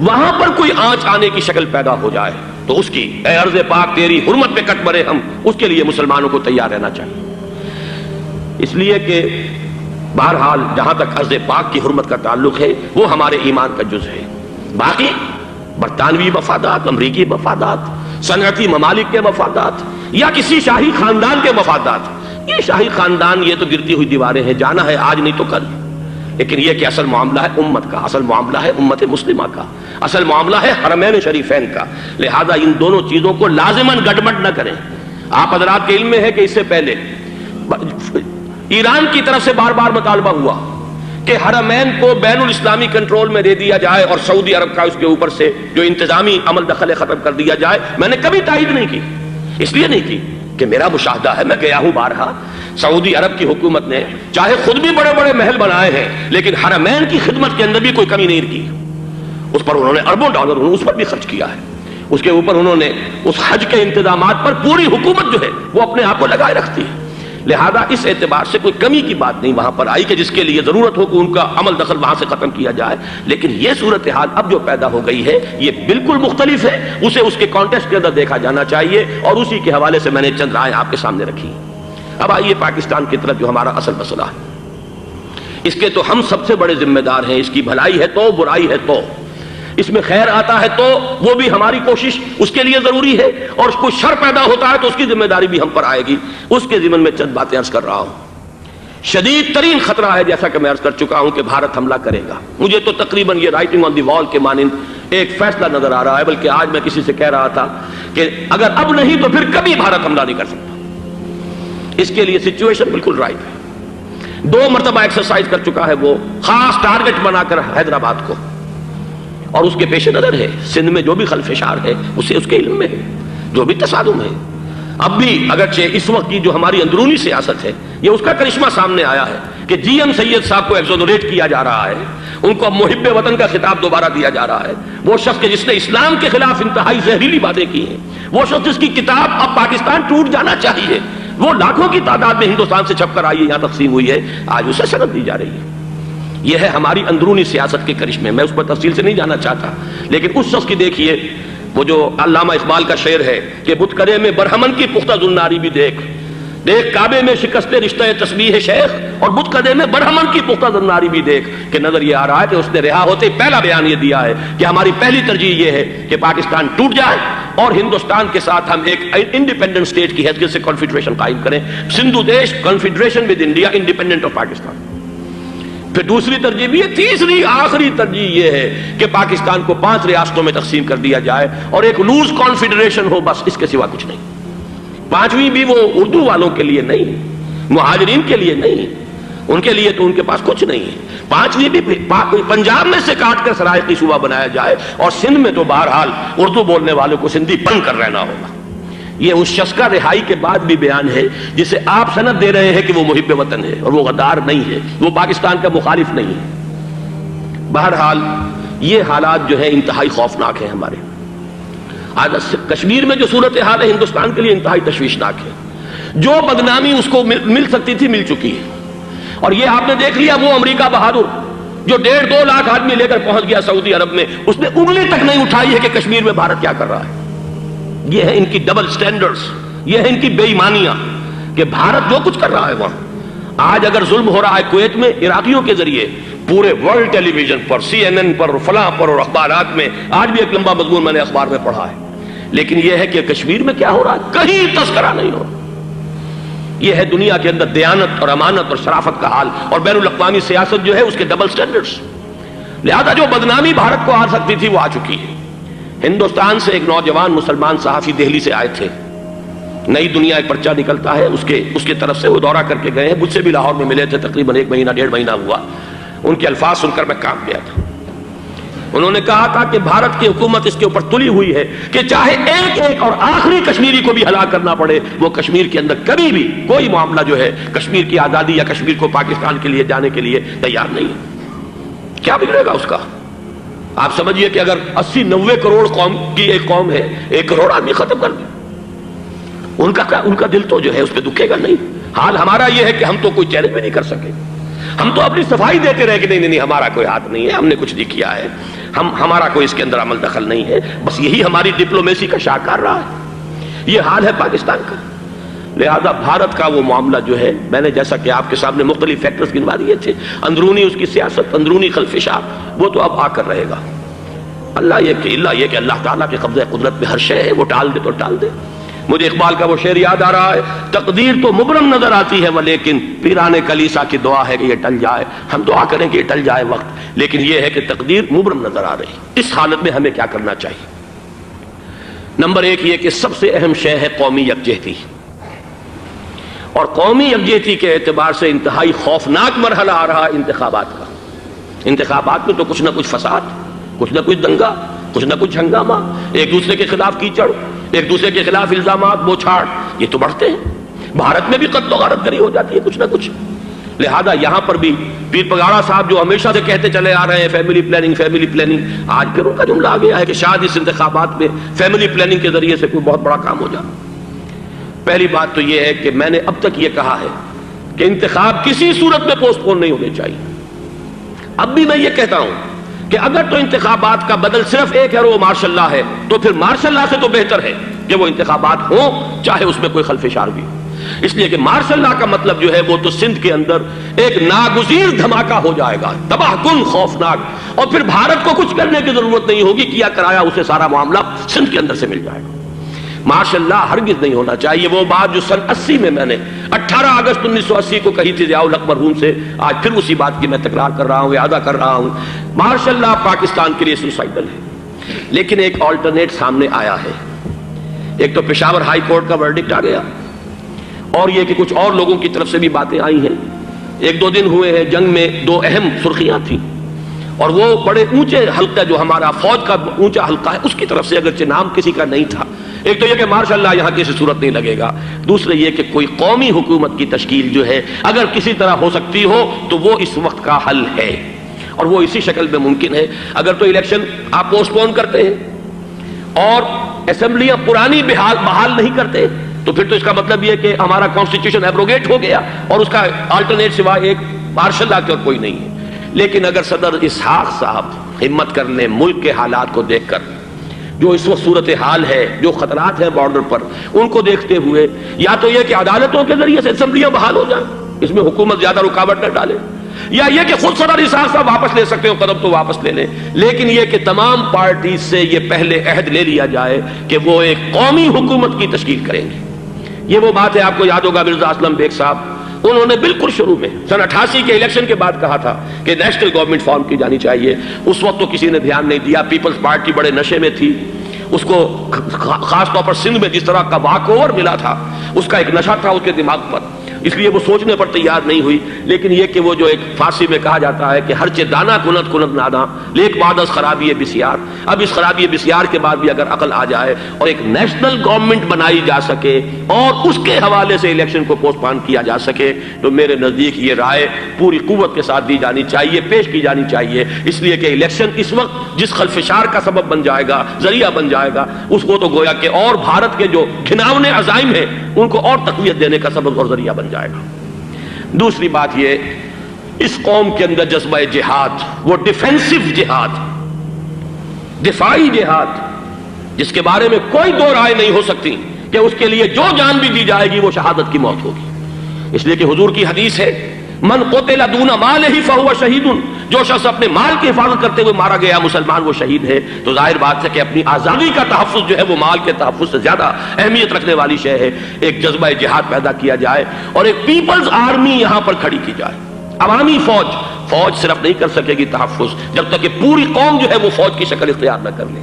وہاں پر کوئی آنچ آنے کی شکل پیدا ہو جائے تو اس کی، اے ارض پاک تیری حرمت پہ کٹ مرے ہم، اس کے لیے مسلمانوں کو تیار رہنا چاہیے۔ اس لیے کہ بہرحال جہاں تک ارض پاک کی حرمت کا تعلق ہے وہ ہمارے ایمان کا جز ہے۔ باقی برطانوی مفادات، امریکی مفادات، صنعتی ممالک کے مفادات، یا کسی شاہی خاندان کے مفادات، یہ شاہی خاندان یہ تو گرتی ہوئی دیواریں ہیں، جانا ہے آج نہیں تو کل، لیکن یہ کہ اصل معاملہ ہے امت کا، اصل معاملہ ہے امت مسلمہ کا، اصل معاملہ ہے حرمین شریفین کا، لہذا ان دونوں چیزوں کو لازماً گڑبڑ نہ کریں۔ آپ حضرات کے علم میں ہے کہ اس سے پہلے ایران کی طرف سے بار بار مطالبہ ہوا کہ حرمین کو بین الاسلامی کنٹرول میں دے دیا جائے اور سعودی عرب کا اس کے اوپر سے جو انتظامی عمل دخل ختم کر دیا جائے۔ میں نے کبھی تائید نہیں کی، اس لیے نہیں کی کہ میرا مشاہدہ ہے، میں گیا ہوں بارہا، سعودی عرب کی حکومت نے چاہے خود بھی بڑے بڑے محل بنائے ہیں لیکن حرمین کی خدمت کے اندر بھی کوئی کمی نہیں کی، اس پر انہوں نے اربوں ڈالر اس پر بھی خرچ کیا ہے، اس کے اوپر انہوں نے اس حج کے انتظامات پر پوری حکومت جو ہے وہ اپنے آپ کو لگائے رکھتی ہے۔ لہذا اس اعتبار سے کوئی کمی کی بات نہیں وہاں پر آئی کہ جس کے لیے ضرورت ہو کہ ان کا عمل دخل وہاں سے ختم کیا جائے، لیکن یہ صورتحال اب جو پیدا ہو گئی ہے یہ بالکل مختلف ہے، اسے اس کے کانٹیکسٹ کے اندر دیکھا جانا چاہیے، اور اسی کے حوالے سے میں نے چند رائے آپ کے سامنے رکھی۔ اب آئیے پاکستان کی طرف، جو ہمارا اصل مسئلہ ہے، اس کے تو ہم سب سے بڑے ذمہ دار ہیں، اس کی بھلائی ہے تو، برائی ہے تو، اس میں خیر آتا ہے تو وہ بھی ہماری کوشش اس کے لیے ضروری ہے، اور کوئی شر پیدا ہوتا ہے تو اس کی ذمہ داری بھی ہم پر آئے گی۔ اس کے ضمن میں چند باتیں عرض کر رہا ہوں۔ شدید ترین خطرہ ہے، جیسا کہ میں عرض کر چکا ہوں، کہ بھارت حملہ کرے گا۔ مجھے تو تقریباً یہ رائٹنگ آن دی وال کے مانند ایک فیصلہ نظر آ رہا ہے، بلکہ آج میں کسی سے کہہ رہا تھا کہ اگر اب نہیں تو پھر کبھی بھارت حملہ نہیں کر سکتا۔ اس کے لیے سچویشن بالکل رائٹ ہے۔ 2 مرتبہ ایکسرسائز کر چکا ہے وہ، خاص ٹارگٹ بنا کر حیدرآباد کو، اور اس کے پیش نظر ہے سندھ میں جو بھی خلفشار ہے اسے اس کے علم میں ہے، جو بھی تصادم ہے۔ اب بھی اگرچہ اس وقت کی جو ہماری اندرونی سیاست ہے یہ اس کا کرشمہ سامنے آیا ہے کہ جی ایم سید صاحب کو ایگزونریٹ کیا جا رہا ہے، ان کو محب وطن کا خطاب دوبارہ دیا جا رہا ہے۔ وہ شخص کہ جس نے اسلام کے خلاف انتہائی زہریلی باتیں کی ہیں، وہ شخص جس کی کتاب اب پاکستان ٹوٹ جانا چاہیے، وہ لاکھوں کی تعداد میں ہندوستان سے چھپ کر آئی ہے، یہاں تقسیم ہوئی ہے، آج اسے سند دی جا رہی ہے۔ یہ ہے ہماری اندرونی سیاست کے کرشمے، میں اس پر تفصیل سے نہیں جانا چاہتا، لیکن اس شخص کی دیکھیے، وہ جو علامہ اقبال کا شعر ہے کہ بت کرے میں برہمن کی پختہ زناری بھی دیکھ، دیکھ کعبے میں شکست رشتہ تسبیح شیخ، اور بت کرے میں برہمن کی پختہ زناری بھی دیکھ، کہ نظر یہ آ رہا ہے کہ اس نے رہا ہوتے پہلا بیان یہ دیا ہے کہ ہماری پہلی ترجیح یہ ہے کہ پاکستان ٹوٹ جائے، اور ہندوستان کے ساتھ ہم ایک انڈیپینڈنٹ اسٹیٹ کی حیثیت سے کانفیڈریشن قائم کریں، سندھو دیش confederation with India independent of Pakistan. پھر دوسری ترجیح بھی ہے، تیسری آخری ترجیح یہ ہے کہ پاکستان کو 5 ریاستوں میں تقسیم کر دیا جائے اور ایک لوز کانفیڈریشن ہو، بس اس کے سوا کچھ نہیں۔ 5ویں بھی وہ اردو والوں کے لیے نہیں، مہاجرین کے لیے نہیں، ان کے لیے تو ان کے پاس کچھ نہیں ہے۔ 5ویں بھی پنجاب میں سے کاٹ کر سرائیکی صوبہ بنایا جائے، اور سندھ میں تو بہرحال اردو بولنے والوں کو سندھی بن کر رہنا ہوگا۔ یہ اس شخص کا رہائی کے بعد بھی بیان ہے جسے آپ سند دے رہے ہیں کہ وہ محب وطن ہے، اور وہ غدار نہیں ہے، وہ پاکستان کا مخالف نہیں ہے۔ بہرحال یہ حالات جو ہے انتہائی خوفناک ہیں ہمارے۔ آج کشمیر میں جو صورتحال ہے ہندوستان کے لیے انتہائی تشویشناک ہے۔ جو بدنامی اس کو مل سکتی تھی مل چکی ہے، اور یہ آپ نے دیکھ لیا، وہ امریکہ بہادر جو 1.5-2 لاکھ آدمی لے کر پہنچ گیا سعودی عرب میں، اس نے انگلی تک نہیں اٹھائی ہے کہ کشمیر میں بھارت کیا کر رہا ہے۔ یہ ہے ان کی ڈبل سٹینڈرڈز، یہ ہے ان کی بے ایمانیاں کہ بھارت جو کچھ کر رہا ہے وہاں۔ آج اگر ظلم ہو رہا ہے کویت میں عراقیوں کے ذریعے، پورے ورلڈ ٹیلی ویژن پر، CNN پر، فلاں پر، اور اخبارات میں، آج بھی ایک لمبا مضمون میں نے اخبار میں پڑھا ہے، لیکن یہ ہے کہ کشمیر میں کیا ہو رہا ہے کہیں تذکرہ نہیں ہو رہا۔ یہ ہے دنیا کے اندر دیانت اور امانت اور شرافت کا حال، اور بین الاقوامی سیاست جو ہے اس کے ڈبل سٹینڈرڈز۔ لہذا جو بدنامی بھارت کو آ سکتی تھی وہ آ چکی ہے۔ ہندوستان سے ایک نوجوان مسلمان صحافی دہلی سے آئے تھے، نئی دنیا ایک پرچہ نکلتا ہے، اس کے طرف سے وہ دورہ کر کے گئے ہیں، مجھ سے بھی لاہور میں ملے تھے، تقریباً 1 مہینہ 1.5 مہینہ ہوا۔ ان کے الفاظ سن کر میں کانپ گیا تھا۔ انہوں نے کہا تھا کہ بھارت کی حکومت اس کے اوپر تلی ہوئی ہے کہ چاہے ایک اور آخری کشمیری کو بھی ہلاک کرنا پڑے، وہ کشمیر کے اندر کبھی بھی کوئی معاملہ جو ہے کشمیر کی آزادی یا کشمیر کو پاکستان کے لیے جانے کے لیے تیار نہیں ہے۔ کیا بگڑے گا اس کا؟ آپ سمجھیے کہ اگر 80-90 کروڑ قوم کی ایک قوم ہے، 1 کروڑ آدمی ختم کر دیں، ان کا دل تو جو ہے اس پہ دکھے گا نہیں۔ حال ہمارا یہ ہے کہ ہم تو کوئی چیلنج بھی نہیں کر سکے، ہم تو اپنی صفائی دیتے رہے کہ نہیں ہمارا کوئی ہاتھ نہیں ہے، ہم نے کچھ نہیں کیا ہے، ہمارا کوئی اس کے اندر عمل دخل نہیں ہے، بس یہی ہماری ڈپلومیسی کا شاہکار رہا ہے۔ یہ حال ہے پاکستان کا۔ لہذا بھارت کا وہ معاملہ جو ہے، میں نے جیسا کہ آپ کے سامنے مختلف فیکٹرز گنوا دیے تھے، اندرونی اس کی سیاست، اندرونی خلفشات، وہ تو اب آ کر رہے گا۔ اللہ یہ کہ اللہ تعالیٰ کے قبضہ قدرت میں ہر شے ہے، وہ ٹال دے تو ٹال دے۔ مجھے اقبال کا وہ شعر یاد آ رہا ہے، تقدیر تو مبرم نظر آتی ہے لیکن پیرانے کلیسا کی دعا ہے کہ یہ ٹل جائے۔ ہم دعا کریں کہ یہ ٹل جائے وقت، لیکن یہ ہے کہ تقدیر مبرم نظر آ رہی۔ اس حالت میں ہمیں کیا کرنا چاہیے؟ نمبر 1 یہ کہ سب سے اہم شے ہے قومی یکجہتی، اور قومی یکجہتی کے اعتبار سے انتہائی خوفناک مرحلہ آ رہا انتخابات کا۔ انتخابات میں تو کچھ نہ کچھ فساد، کچھ نہ کچھ دنگا، کچھ نہ کچھ ہنگامہ، ایک دوسرے کے خلاف کیچڑ، ایک دوسرے کے خلاف الزامات، بوچھاڑ، یہ تو بڑھتے ہیں۔ بھارت میں بھی قتل و غارت گری ہو جاتی ہے کچھ نہ کچھ۔ لہذا یہاں پر بھی پیر پگاڑا صاحب جو ہمیشہ سے کہتے چلے آ رہے ہیں فیملی پلاننگ، آج پھر ان کا جملہ آ گیا ہے کہ شاید اس انتخابات میں فیملی پلاننگ کے ذریعے سے کوئی بہت بڑا کام ہو جائے۔ پہلی بات تو یہ ہے کہ میں نے اب تک یہ کہا ہے کہ انتخاب کسی صورت میں پوسٹ پون نہیں ہونے چاہیے۔ اب بھی میں یہ کہتا ہوں کہ اگر تو انتخابات کا بدل صرف ایک ہے اور وہ مارشل لا ہے، تو پھر مارشل لا سے تو بہتر ہے کہ وہ انتخابات ہوں چاہے اس میں کوئی خلفشار بھی ہو، اس لیے کہ مارشل لا کا مطلب جو ہے وہ تو سندھ کے اندر ایک ناگزیر دھماکہ ہو جائے گا، تباہ کن، خوفناک، اور پھر بھارت کو کچھ کرنے کی ضرورت نہیں ہوگی، کیا کرایا اسے سارا معاملہ سندھ کے اندر سے مل جائے گا۔ مارشل لا ہرگز نہیں ہونا چاہیے۔ وہ بات جو سن 80 میں نے 18 اگست 1980 کو کہی تھی ضیاء الحق مرحوم سے، آج پھر اسی بات کی میں تکرار کر رہا ہوں، اعادہ کر رہا ہوں۔ مارشل لا پاکستان کے لیے سوسائڈل ہے، لیکن ایک آلٹرنیٹ سامنے آیا ہے۔ ایک تو پشاور ہائی کورٹ کا ورڈکٹ آ گیا، اور یہ کہ کچھ اور لوگوں کی طرف سے بھی باتیں آئی ہیں۔ 1-2 دن ہوئے ہیں، جنگ میں 2 اہم سرخیاں تھیں، اور وہ بڑے اونچے حلقہ جو ہمارا فوج کا اونچا حلقہ ہے اس کی طرف سے اگرچہ نام کسی کا نہیں تھا۔ ایک تو یہ کہ مارشاء اللہ یہاں کسی صورت نہیں لگے گا، دوسرے یہ کہ کوئی قومی حکومت کی تشکیل جو ہے اگر کسی طرح ہو سکتی ہو تو وہ اس وقت کا حل ہے، اور وہ اسی شکل میں ممکن ہے۔ اگر تو الیکشن آپ پوسٹ پون کرتے ہیں اور اسمبلیاں پرانی بحال نہیں کرتے، تو پھر تو اس کا مطلب یہ کہ ہمارا کانسٹیٹیوشن ایبروگیٹ ہو گیا اور اس کا آلٹرنیٹ سوائے ایک مارشل لا کے اور کوئی نہیں ہے۔ لیکن اگر صدر اسحاق صاحب ہمت کر لیں ملک کے حالات کو دیکھ کر، جو اس وقت صورتحال ہے، جو خطرات ہیں بارڈر پر، ان کو دیکھتے ہوئے یا تو یہ کہ عدالتوں کے ذریعے سے اسمبلیاں بحال ہو جائیں، اس میں حکومت زیادہ رکاوٹ نہ ڈالے، یا یہ کہ خود صدر اسحاق صاحب واپس لے سکتے ہو قدم تو واپس لے لیں، لیکن یہ کہ تمام پارٹیز سے یہ پہلے عہد لے لیا جائے کہ وہ ایک قومی حکومت کی تشکیل کریں گے۔ یہ وہ بات ہے، آپ کو یاد ہوگا مرزا اسلم بیگ صاحب، انہوں نے بالکل شروع میں سن 88 کے الیکشن کے بعد کہا تھا کہ نیشنل گورنمنٹ فارم کی جانی چاہیے۔ اس وقت تو کسی نے دھیان نہیں دیا، پیپلز پارٹی بڑے نشے میں تھی، اس کو خاص طور پر سندھ میں جس طرح کا واک اوور ملا تھا، اس کا ایک نشہ تھا اس کے دماغ پر، اس لیے وہ سوچنے پر تیار نہیں ہوئی۔ لیکن یہ کہ وہ جو ایک فارسی میں کہا جاتا ہے کہ ہر چے دانا کنت کنت نادا لیک بعد از خرابی بسیار، اب اس خرابی بسیار کے بعد بھی اگر عقل آ جائے اور ایک نیشنل گورنمنٹ بنائی جا سکے اور اس کے حوالے سے الیکشن کو پوسٹ پون کیا جا سکے، تو میرے نزدیک یہ رائے پوری قوت کے ساتھ دی جانی چاہیے، پیش کی جانی چاہیے، اس لیے کہ الیکشن اس وقت جس خلفشار کا سبب بن جائے گا، ذریعہ بن جائے گا، اس کو تو گویا کہ اور بھارت کے جو گھناونے عزائم ہیں ان کو اور تقویت دینے کا سبب اور ذریعہ بن جائے گا۔ دوسری بات یہ، اس قوم کے اندر جذبہ جہاد، وہ ڈیفینسو جہاد، دفاعی جہاد، جس کے بارے میں کوئی دو رائے نہیں ہو سکتی کہ اس کے لیے جو جان بھی دی جائے گی وہ شہادت کی موت ہوگی، اس لیے کہ حضور کی حدیث ہے من قتل دون مالہ فہو شہید، جو شخص اپنے مال کی حفاظت کرتے ہوئے مارا گیا مسلمان وہ شہید ہے۔ تو ظاہر بات ہے کہ اپنی آزادی کا تحفظ جو ہے وہ مال کے تحفظ سے زیادہ اہمیت رکھنے والی شے ہے۔ ایک جذبہ جہاد پیدا کیا جائے اور ایک پیپلز آرمی یہاں پر کھڑی کی جائے، عوامی فوج۔ فوج صرف نہیں کر سکے گی تحفظ جب تک کہ پوری قوم جو ہے وہ فوج کی شکل اختیار نہ کر لے،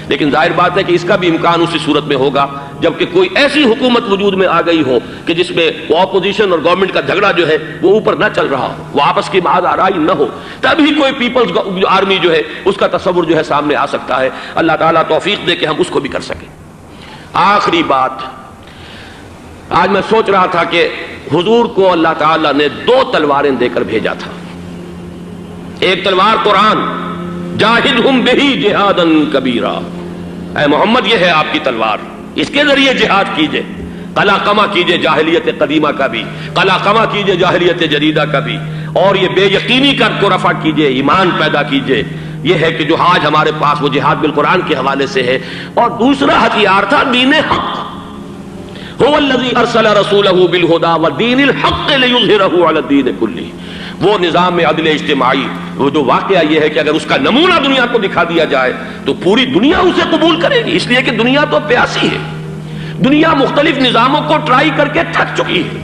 لیکن ظاہر بات ہے کہ اس کا بھی امکان اسی صورت میں ہوگا جبکہ کوئی ایسی حکومت وجود میں آ گئی ہو کہ جس میں وہ اپوزیشن اور گورنمنٹ کا جھگڑا جو ہے وہ اوپر نہ چل رہا ہو، وہ آپس کی معاد آرائی نہ ہو، تبھی کوئی پیپلز آرمی جو ہے اس کا تصور جو ہے سامنے آ سکتا ہے۔ اللہ تعالیٰ توفیق دے کہ ہم اس کو بھی کر سکیں۔ آخری بات، آج میں سوچ رہا تھا کہ حضور کو اللہ تعالیٰ نے 2 تلواریں دے کر بھیجا تھا۔ ایک تلوار قرآن، جاہدہم بہی جہادا کبیرا، اے محمد یہ ہے آپ کی تلوار، اس کے ذریعے جہاد کیجئے، قلع قمع کیجئے جاہلیت قدیمہ کا بھی، قلع قمع کیجئے جاہلیت جدیدہ کا بھی، اور یہ بے یقینی کو رفع کیجئے، ایمان پیدا کیجئے۔ یہ ہے کہ جو آج ہمارے پاس وہ جہاد بالقرآن کے حوالے سے ہے۔ اور دوسرا ہتھیار تھا دین حق، هو الذی ارسل رسولہ بالہدی ودین الحق لیظہرہ علی الدین کلہ۔ وہ نظام عدل اجتماعی، وہ جو واقعہ یہ ہے کہ اگر اس کا نمونہ دنیا کو دکھا دیا جائے تو پوری دنیا اسے قبول کرے گی، اس لیے کہ دنیا تو پیاسی ہے، دنیا مختلف نظاموں کو ٹرائی کر کے تھک چکی ہے۔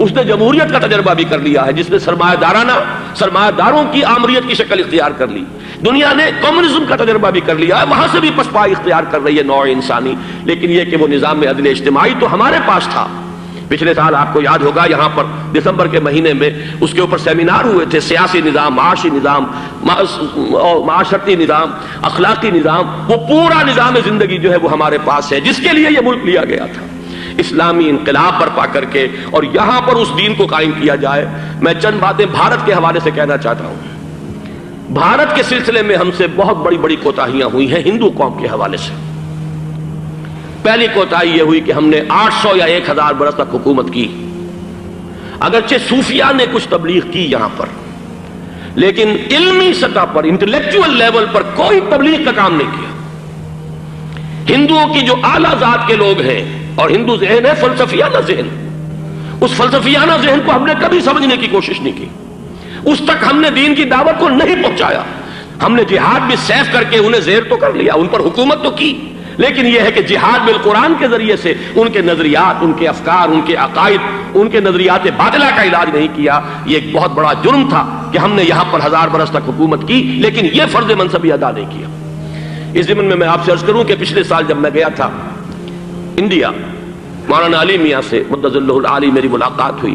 اس نے جمہوریت کا تجربہ بھی کر لیا ہے جس نے سرمایہ داروں کی آمریت کی شکل اختیار کر لی، دنیا نے کمیونزم کا تجربہ بھی کر لیا ہے، وہاں سے بھی پسپائی اختیار کر رہی ہے نوع انسانی۔ لیکن یہ کہ وہ نظام عدل اجتماعی تو ہمارے پاس تھا۔ پچھلے سال آپ کو یاد ہوگا یہاں پر دسمبر کے مہینے میں اس کے اوپر سیمینار ہوئے تھے، سیاسی نظام، معاشی نظام، معاشرتی نظام، اخلاقی نظام، وہ پورا نظام زندگی جو ہے وہ ہمارے پاس ہے جس کے لیے یہ ملک لیا گیا تھا، اسلامی انقلاب برپا کر کے، اور یہاں پر اس دین کو قائم کیا جائے۔ میں چند باتیں بھارت کے حوالے سے کہنا چاہتا ہوں۔ بھارت کے سلسلے میں ہم سے بہت بڑی بڑی کوتاہیاں ہوئی ہیں ہندو قوم کے حوالے سے۔ پہلی کوتاہی یہ ہوئی کہ ہم نے 800 یا 1000 برس تک حکومت کی، اگرچہ صوفیاء نے کچھ تبلیغ کی یہاں پر، لیکن علمی سطح پر، انٹلیکچوئل لیول پر کوئی تبلیغ کا کام نہیں کیا۔ ہندوؤں کی جو اعلیٰ ذات کے لوگ ہیں، اور ہندو ذہن ہے فلسفیانہ ذہن، اس فلسفیانہ ذہن کو ہم نے کبھی سمجھنے کی کوشش نہیں کی، اس تک ہم نے دین کی دعوت کو نہیں پہنچایا۔ ہم نے جہاد بھی سیف کر کے انہیں زیر تو کر لیا، ان پر حکومت تو کی، لیکن یہ ہے کہ جہاد بالقرآن کے ذریعے سے ان کے نظریات، ان کے افکار، ان کے عقائد، ان کے نظریات باطلہ کا علاج نہیں کیا۔ یہ ایک بہت بڑا جرم تھا کہ ہم نے یہاں پر 1000 برس تک حکومت کی لیکن یہ فرض منصبی ادا نہیں کیا۔ اس ضمن میں آپ سے عرض کروں کہ پچھلے سال جب میں گیا تھا انڈیا، مولانا علی میاں سے مدظ اللہ العالی میری ملاقات ہوئی،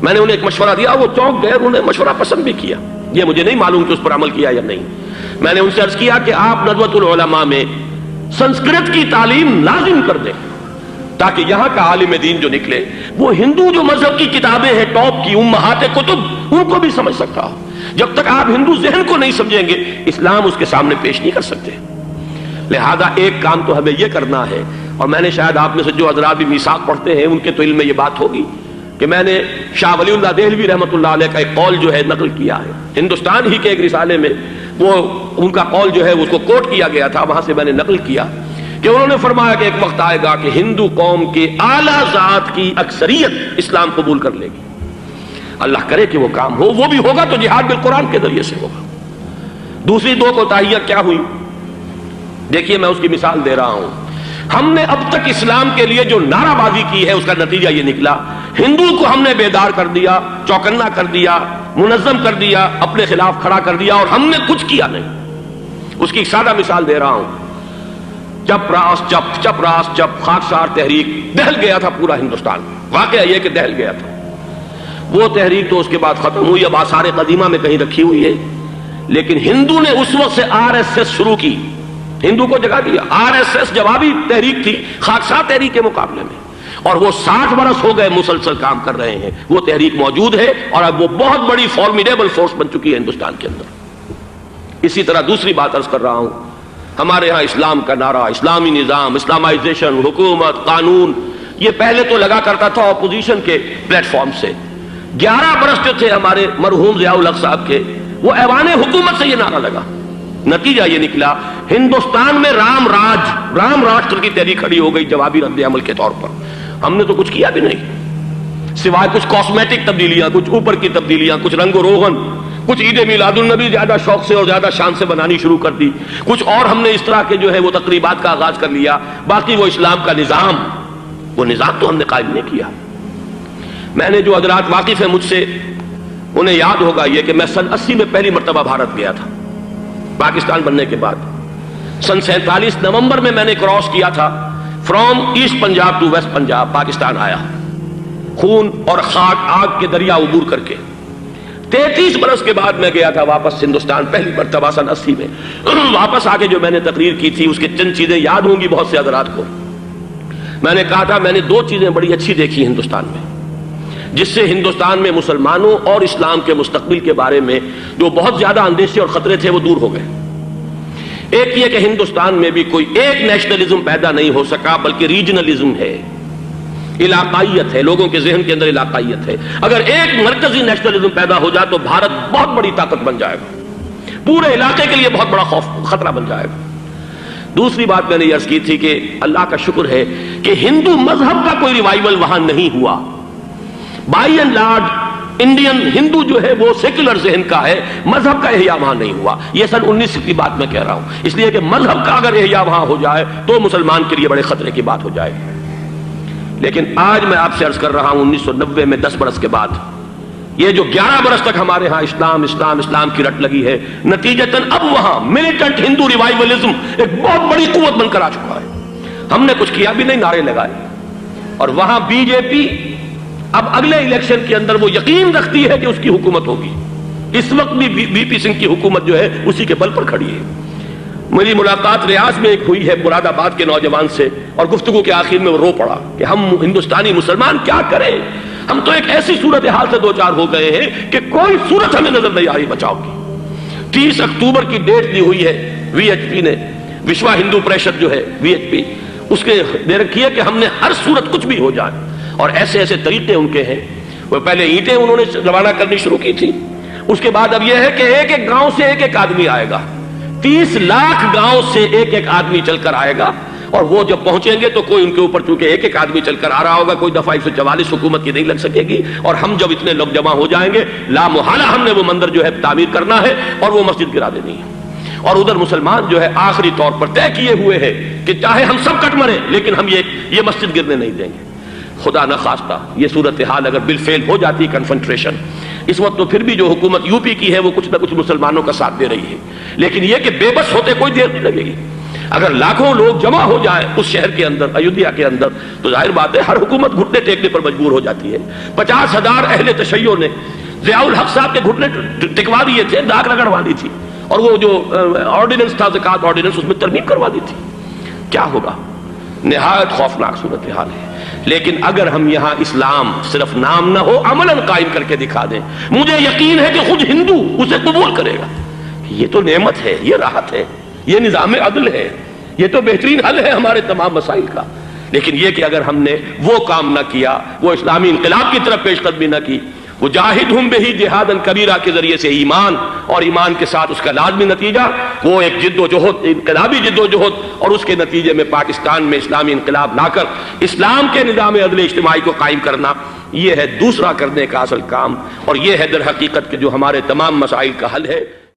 میں نے انہیں ایک مشورہ دیا، وہ چونک گئے، انہوں نے مشورہ پسند بھی کیا، یہ مجھے نہیں معلوم کہ اس پر عمل کیا یا نہیں۔ میں نے ان سے عرض کیا کہ آپ ندوۃ العلماء میں سنسکرت کی تعلیم لازم کر دیں تاکہ یہاں کا عالم دین جو نکلے وہ ہندو جو مذہب کی کتابیں ہیں ٹاپ کی امہات کتب ان کو بھی سمجھ سکتا ہو۔ جب تک آپ ہندو ذہن کو نہیں سمجھیں گے اسلام اس کے سامنے پیش نہیں کر سکتے۔ لہذا ایک کام تو ہمیں یہ کرنا ہے، اور میں نے شاید آپ میں سے جو حضرات بھی میثاق پڑھتے ہیں ان کے تو علم میں یہ بات ہوگی کہ میں نے شاہ ولی اللہ دہلوی رحمۃ اللہ علیہ کا ایک قول جو ہے نقل کیا ہے، ہندوستان ہی کے ایک رسالے میں وہ ان کا قول جو ہے اس کو کوٹ کیا گیا تھا، وہاں سے میں نے نقل کیا کہ انہوں نے فرمایا کہ ایک وقت آئے گا کہ ہندو قوم کے اعلیٰ ذات کی اکثریت اسلام قبول کر لے گی، اللہ کرے کہ وہ کام ہو، وہ بھی ہوگا تو جہاد بالقرآن کے ذریعے سے ہوگا۔ دوسری دو کوتاہیاں کیا ہوئی؟ دیکھیے میں اس کی مثال دے رہا ہوں۔ ہم نے اب تک اسلام کے لیے جو نعرہ بازی کی ہے اس کا نتیجہ یہ نکلا، ہندو کو ہم نے بیدار کر دیا، چوکنا کر دیا، منظم کر دیا، اپنے خلاف کھڑا کر دیا، اور ہم نے کچھ کیا نہیں۔ اس کی ایک سادہ مثال دے رہا ہوں۔ چپ راس چپ، چپ راس چپ، خاکسار تحریک دہل گیا تھا پورا ہندوستان، واقعہ یہ کہ دہل گیا تھا۔ وہ تحریک تو اس کے بعد ختم ہوئی، اب آثار قدیمہ میں کہیں رکھی ہوئی ہے، لیکن ہندو نے اس وقت سے RSS شروع کی، ہندو کو جگہ دیا۔ RSS جوابی تحریک تھی خاکسار تحریک کے مقابلے میں، اور وہ 60 برس ہو گئے مسلسل کام کر رہے ہیں، وہ تحریک موجود ہے اور اب وہ بہت بڑی فارمیڈیبل فورس بن چکی ہے ہندوستان کے اندر۔ اسی طرح دوسری بات عرض کر رہا ہوں، ہمارے ہاں اسلام کا نعرہ، اسلامی نظام، اسلامائزیشن، حکومت، قانون، یہ پہلے تو لگا کرتا تھا اپوزیشن کے پلیٹ فارم سے۔ 11 برس جو تھے ہمارے مرحوم ضیاء الحق صاحب کے، وہ ایوان حکومت سے یہ نعرہ لگا۔ نتیجہ یہ نکلا ہندوستان میں رام راشٹر کی تحریک کھڑی ہو گئی جوابی رد عمل کے طور پر۔ ہم نے تو کچھ کیا بھی نہیں، سوائے کچھ کاسمیٹک تبدیلیاں، کچھ اوپر کی تبدیلیاں، کچھ رنگ و روغن، کچھ عید میلاد النبی زیادہ شوق سے اور زیادہ شان سے بنانی شروع کر دی، کچھ اور ہم نے اس طرح کے جو ہے وہ تقریبات کا آغاز کر لیا۔ باقی وہ اسلام کا نظام، وہ نظام تو ہم نے قائم نہیں کیا۔ میں نے جو حضرات واقف ہیں مجھ سے، انہیں یاد ہوگا یہ کہ میں سن 80 میں پہلی مرتبہ بھارت گیا تھا، پاکستان بننے کے بعد۔ سن 47 نومبر میں نے کراس کیا تھا، from east Punjab to west Punjab, Pakistan آیا، خون اور خاک آگ کے دریا عبور کر کے۔ 33 برس کے بعد میں گیا تھا واپس ہندوستان، پہلی مرتبہ سن 80 میں۔ واپس آ کے جو میں نے تقریر کی تھی اس کے چند چیزیں یاد ہوں گی بہت سے حضرات کو۔ میں نے کہا تھا میں نے 2 چیزیں بڑی اچھی دیکھی ہندوستان میں، جس سے ہندوستان میں مسلمانوں اور اسلام کے مستقبل کے بارے میں جو بہت زیادہ اندیشے اور خطرے تھے وہ دور ہو گئے۔ ایک یہ کہ ہندوستان میں بھی کوئی ایک نیشنلزم پیدا نہیں ہو سکا، بلکہ ریجنلزم ہے، علاقائیت ہے، لوگوں کے ذہن کے اندر علاقائیت ہے۔ اگر ایک مرکزی نیشنلزم پیدا ہو جائے تو بھارت بہت بڑی طاقت بن جائے گا، پورے علاقے کے لیے بہت بڑا خطرہ بن جائے گا۔ دوسری بات میں نے یہ عرض کی تھی کہ اللہ کا شکر ہے کہ ہندو مذہب کا کوئی ریوائول وہاں نہیں ہوا۔ بائی اینڈ لارج انڈین ہندو جو ہے وہ سیکولر ذہن کا ہے، مذہب کا احیاء وہاں نہیں ہوا۔ یہ سن 19 کی بات میں کہہ رہا ہوں، اس لیے کہ مذہب کا اگر احیاء وہاں ہو جائے تو مسلمان کے لیے بڑے خطرے کی بات ہو جائے گی۔ لیکن آج میں آپ سے عرض کر رہا ہوں 1990 میں 10 برس کے بعد، یہ جو 11 برس تک ہمارے ہاں اسلام کی رٹ لگی ہے، نتیجتاً اب وہاں ملیٹنٹ ہندو ریوائولزم ایک بہت بڑی قوت بن کر آ چکا ہے۔ ہم نے کچھ کیا بھی نہیں، نعرے لگائے، اور وہاں BJP اب اگلے الیکشن کے اندر وہ یقین رکھتی ہے کہ اس کی حکومت ہوگی۔ اس وقت بھی VP سنگھ کی حکومت جو ہے اسی کے بل پر کھڑی ہے۔ میری ملاقات ریاض میں ایک ہوئی ہے مراد آباد کے نوجوان سے، اور گفتگو کے آخر میں وہ رو پڑا کہ ہم ہندوستانی مسلمان کیا کریں، ہم تو ایک ایسی صورتحال سے دوچار ہو گئے ہیں کہ کوئی صورت ہمیں نظر نہیں آ رہی بچاؤ کی۔ 30 اکتوبر کی ڈیٹ دی ہوئی ہے VHP نے، وشوا ہندو پریشد جو ہے VHP، اس نے دے رکھی ہے کہ ہم نے ہر صورت کچھ بھی ہو جائے، اور ایسے ایسے طریقے ان کے ہیں۔ وہ پہلے اینٹیں انہوں نے روانہ کرنی شروع کی تھی، اس کے بعد اب یہ ہے کہ ایک ایک گاؤں سے ایک ایک آدمی آئے گا، 30 لاکھ گاؤں سے ایک ایک آدمی چل کر آئے گا، اور وہ جب پہنچیں گے تو کوئی ان کے اوپر چونکہ ایک ایک آدمی چل کر آ رہا ہوگا، کوئی دفعہ 144 حکومت کی نہیں لگ سکے گی، اور ہم جب اتنے لوگ جمع ہو جائیں گے لا محالہ ہم نے وہ مندر جو ہے تعمیر کرنا ہے اور وہ مسجد گرا دینی ہے۔ اور ادھر مسلمان جو ہے آخری طور پر طے کیے ہوئے ہیں کہ چاہے ہم سب کٹ مریں لیکن ہم یہ مسجد گرنے نہیں دیں گے۔ خدا نہ خواستہ یہ صورتحال اگر بالفعل ہو جاتی کنفنٹریشن، اس وقت تو پھر بھی جو حکومت UP کی ہے وہ کچھ نہ کچھ مسلمانوں کا ساتھ دے رہی ہے، لیکن یہ کہ بے بس ہوتے کوئی دیر نہیں لگے گی۔ اگر لاکھوں لوگ جمع ہو جائیں اس شہر کے اندر، ایودھیا کے اندر، تو ظاہر بات ہے ہر حکومت گھٹنے ٹیکنے پر مجبور ہو جاتی ہے۔ 50,000 اہل تشیع نے ضیاء الحق صاحب کے گھٹنے ٹکوا دیے تھے، داغ رگڑوا دی تھی، اور وہ جو آرڈیننس تھا زکوٰۃ آرڈیننس، اس میں ترمیم کروا دی تھی۔ کیا ہوگا؟ نہایت خوفناک صورتحال ہے۔ لیکن اگر ہم یہاں اسلام صرف نام نہ ہو عملاً قائم کر کے دکھا دیں، مجھے یقین ہے کہ خود ہندو اسے قبول کرے گا۔ یہ تو نعمت ہے، یہ راحت ہے، یہ نظام عدل ہے، یہ تو بہترین حل ہے ہمارے تمام مسائل کا۔ لیکن یہ کہ اگر ہم نے وہ کام نہ کیا، وہ اسلامی انقلاب کی طرف پیش قدمی نہ کی، وہ جاہدہم بہ جہاداً کبیرہ کے ذریعے سے ایمان، اور ایمان کے ساتھ اس کا لازمی نتیجہ وہ ایک جد و جہد، انقلابی جد و جہد، اور اس کے نتیجے میں پاکستان میں اسلامی انقلاب لا کر اسلام کے نظام عدل اجتماعی کو قائم کرنا، یہ ہے دوسرا کرنے کا اصل کام، اور یہ ہے در حقیقت کہ جو ہمارے تمام مسائل کا حل ہے۔